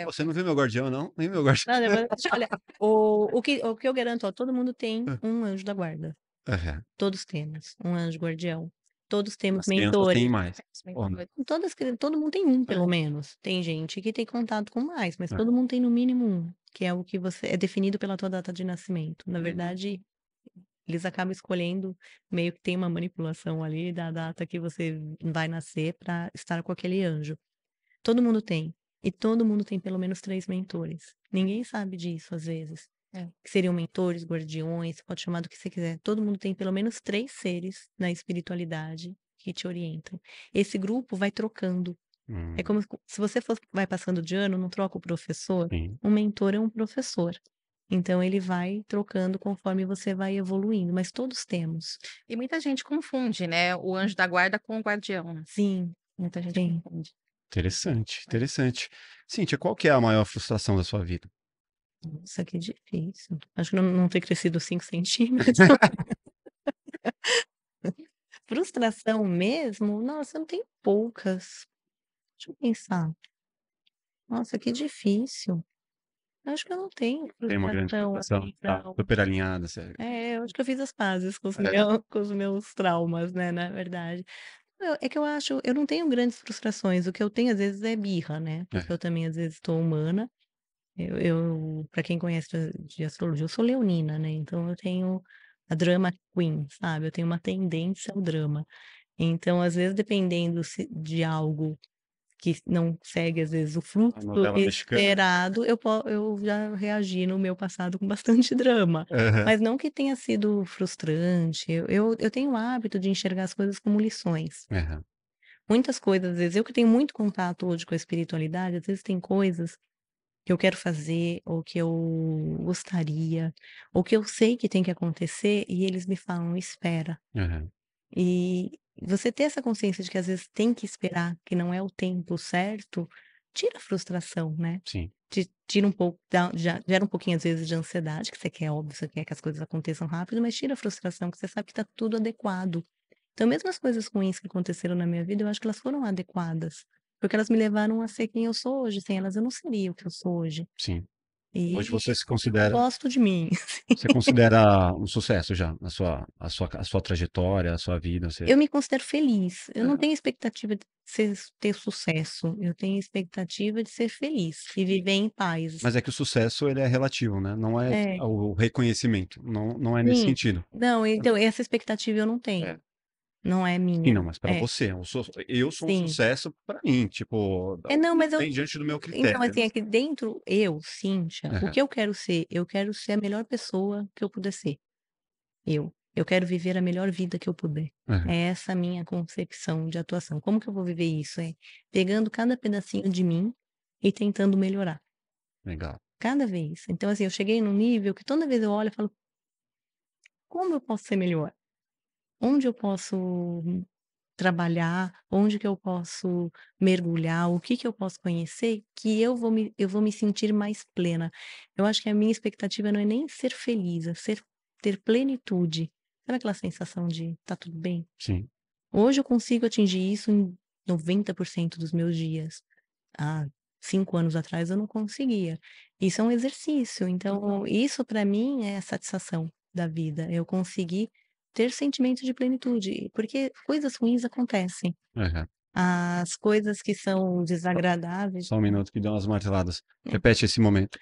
Você não viu meu guardião, não? Nem meu guardião. Não, olha, o que eu garanto, ó, todo mundo tem um anjo da guarda. Aham. Todos temos um anjo guardião. Todos temos As crianças têm mentores. mais. Ou não? Todo mundo tem um, pelo É. menos. Tem gente que tem contato com mais, mas É. todo mundo tem no mínimo um, que é o que você é definido pela tua data de nascimento. Na verdade, eles acabam escolhendo, meio que tem uma manipulação ali da data que você vai nascer para estar com aquele anjo. Todo mundo tem. E todo mundo tem pelo menos 3 mentores. Ninguém sabe disso, às vezes. Que seriam mentores, guardiões, pode chamar do que você quiser. Todo mundo tem pelo menos 3 seres na espiritualidade que te orientam. Esse grupo vai trocando. É como se você vai passando de ano, não troca o professor. Sim. Um mentor é um professor. Então ele vai trocando conforme você vai evoluindo, mas todos temos. E muita gente confunde, né, o anjo da guarda com o guardião. Sim, Muita gente sim. confunde. Interessante, interessante. Cíntia, qual que é a maior frustração da sua vida? Nossa, que difícil. Acho que não ter crescido 5 centímetros. Frustração mesmo? Nossa, eu tenho poucas. Deixa eu pensar. Nossa, que difícil. Acho que eu não tenho Tem uma grande frustração, frustração, assim, tá pra super alinhada, sério. eu acho que eu fiz as pazes com os É. com os meus traumas, né, na verdade. É que eu não tenho grandes frustrações, o que eu tenho às vezes é birra, né, porque eu também às vezes estou humana. Pra quem conhece de astrologia, eu sou leonina, né, então eu tenho a drama queen, sabe, eu tenho uma tendência ao drama. Então, às vezes, dependendo de algo que não segue, às vezes, o A fluxo novela mexicana. esperado, eu já reagi no meu passado com bastante drama. Aham. Mas não que tenha sido frustrante, eu tenho o hábito de enxergar as coisas como lições. Aham. Muitas coisas, às vezes, eu que tenho muito contato hoje com a espiritualidade, às vezes tem coisas que eu quero fazer, ou que eu gostaria, ou que eu sei que tem que acontecer, e eles me falam: "Espera". Aham. E você ter essa consciência de que às vezes tem que esperar, que não é o tempo certo, tira a frustração, né. Sim. Tira um pouco já gera um pouquinho, às vezes, de ansiedade, que você quer, óbvio, você quer que as coisas aconteçam rápido, mas tira a frustração, que você sabe que está tudo adequado. Então mesmo as coisas ruins que aconteceram na minha vida, eu acho que elas foram adequadas, porque elas me levaram a ser quem eu sou hoje, sem elas eu não seria o que eu sou hoje. Sim. Hoje E você se eu considera gosto de mim. você considera um sucesso já, a sua trajetória, a sua vida, você... Eu me considero feliz. Eu não Aham. tenho expectativa de ter sucesso, eu tenho expectativa de ser feliz e viver em paz. Mas é que o sucesso, ele é relativo, né, não é É, o reconhecimento, não é nesse sim. sentido. Não, então essa expectativa eu não tenho, É. não é Sim, minha. não, mas pra você, eu sou um Sim. sucesso pra mim, tipo, Não, mas tem diante do meu então, critério. assim, é que dentro Cíntia, o Aham. que eu quero ser? Eu quero ser a melhor pessoa que eu puder ser. Eu. Eu quero viver a melhor vida que eu puder. Aham. É essa a minha concepção de atuação. Como que eu vou viver isso? É pegando cada pedacinho de mim e tentando melhorar. Legal. Cada vez. Então, assim, eu cheguei num nível que toda vez eu olho e falo, como eu posso ser melhor? Onde eu posso trabalhar? Onde que eu posso mergulhar? O que que eu posso conhecer que eu vou me sentir mais plena? Eu acho que a minha expectativa não é nem ser feliz, é ter plenitude. Sabe aquela sensação de tá tudo bem? Sim. Hoje eu consigo atingir isso em 90% dos meus dias. Há 5 anos atrás eu não conseguia. Isso é um exercício, então isso para mim é a satisfação da vida, eu conseguir ter sentimento de plenitude, porque coisas ruins acontecem. Aham. As coisas que são desagradáveis, Só um minuto que deu umas marteladas. É. Repete esse momento.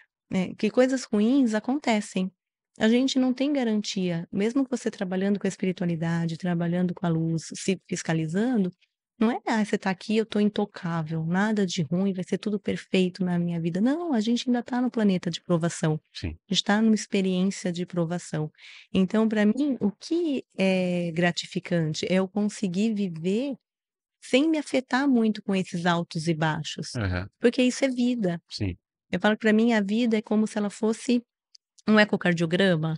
que coisas ruins acontecem. A gente não tem garantia, mesmo que você trabalhando com a espiritualidade, trabalhando com a luz, se fiscalizando, não é: "Ah, você está aqui, eu estou intocável, nada de ruim, vai ser tudo perfeito na minha vida". Não, a gente ainda está no planeta de provação, Sim. a gente está numa experiência de provação. Então, para mim, o que é gratificante é eu conseguir viver sem me afetar muito com esses altos e baixos, Aham. porque isso é vida. Sim. Eu falo que para mim a vida é como se ela fosse um ecocardiograma.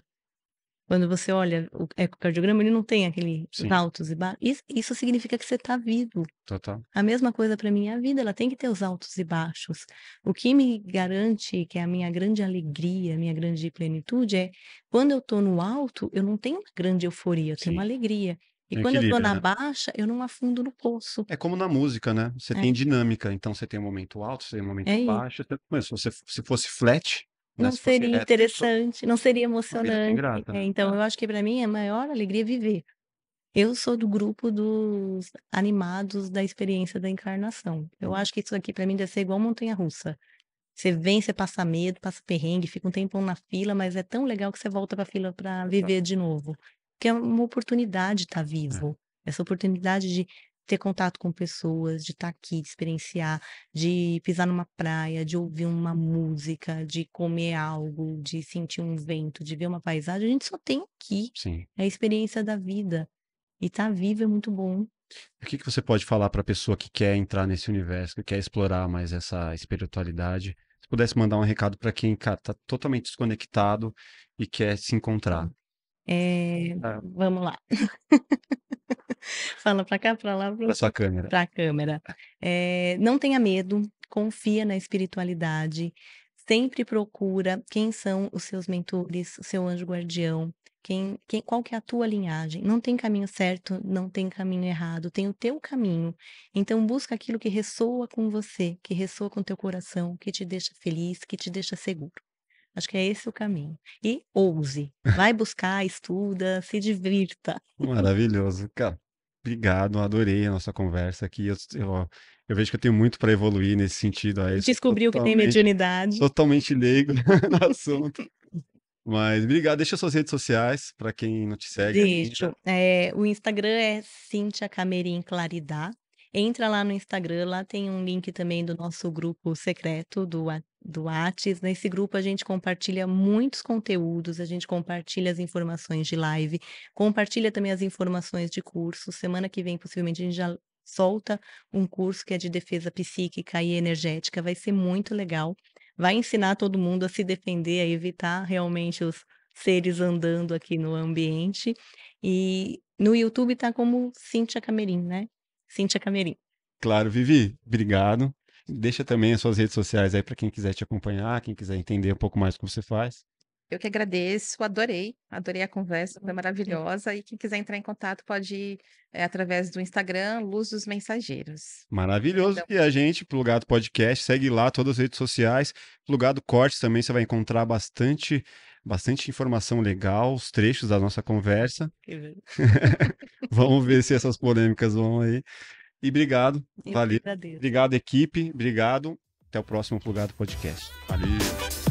Quando você olha o ecocardiograma, ele não tem aqueles Sim. altos e baixos. Isso significa que você está vivo. Total. A mesma coisa para mim é a vida, ela tem que ter os altos e baixos. O que me garante que é a minha grande alegria, a minha grande plenitude é quando eu estou no alto, eu não tenho uma grande euforia, eu tenho Sim. uma alegria. E Tem quando eu estou equilíbrio, na né? baixa, eu não afundo no poço. É como na música, né? Você É, tem dinâmica, então você tem um momento alto, você tem um momento é isso. baixo, mas se fosse flat, né? Não Se fosse seria reto, interessante, não seria uma vida bem emocionante. grata, né? Então eu acho que para mim a maior alegria é viver. Eu sou do grupo dos animados da experiência da encarnação. Eu acho que isso aqui para mim deve ser igual montanha-russa. Você vem, você passa medo, passa perrengue, fica um tempão na fila, mas é tão legal que você volta pra fila para viver de novo. Que é uma oportunidade estar É. vivo. Essa oportunidade de ter contato com pessoas, de estar aqui, de experienciar, de pisar numa praia, de ouvir uma música, de comer algo, de sentir um vento, de ver uma paisagem, a gente só tem aqui. Sim. É a experiência da vida. E estar vivo é muito bom. O que que você pode falar para a pessoa que quer entrar nesse universo, que quer explorar mais essa espiritualidade? Se pudesse mandar um recado para quem, cara, tá totalmente desconectado e quer se encontrar. Ah, Vamos lá. Fala pra cá, pra lá, para sua câmera. pra câmera. Não tenha medo, confia na espiritualidade, sempre procura quem são os seus mentores, o seu anjo guardião, qual que é a tua linhagem. Não tem caminho certo, não tem caminho errado, tem o teu caminho. Então busca aquilo que ressoa com você, que ressoa com o teu coração, que te deixa feliz, que te deixa seguro. Acho que é esse o caminho. E ouse, vai buscar, estuda, se divirta. Maravilhoso. Cara, obrigado, adorei a nossa conversa aqui. Eu vejo que eu tenho muito para evoluir nesse sentido. Aí, sou Descobriu que tem mediunidade. totalmente leigo no assunto. Mas obrigado. Deixa suas redes sociais para quem não te segue Deixo. ainda. O Instagram é Cíntia Camerim Claridá. Entra lá no Instagram, lá tem um link também do nosso grupo secreto do Whats. Nesse grupo a gente compartilha muitos conteúdos, a gente compartilha as informações de live, compartilha também as informações de curso. Semana que vem, possivelmente, a gente já solta um curso que é de defesa psíquica e energética, vai ser muito legal. Vai ensinar todo mundo a se defender, a evitar realmente os seres andando aqui no ambiente. E no YouTube tá como Cíntia Camerim, né? Cíntia Camerim. Claro, Vivi, obrigado. Deixa também as suas redes sociais aí para quem quiser te acompanhar, quem quiser entender um pouco mais o que você faz. Eu que agradeço, adorei a conversa, foi Sim. maravilhosa. E quem quiser entrar em contato pode ir através do Instagram, Luz dos Mensageiros. Maravilhoso. Então, E a gente, Plugado Podcast, segue lá todas as redes sociais. Plugado Cortes também você vai encontrar bastante informação legal, os trechos da nossa conversa. Vamos ver se essas polêmicas vão aí. E obrigado, Eu que valeu. agradeço. Obrigado, equipe. Obrigado. Até o próximo Plugado Podcast. Valeu.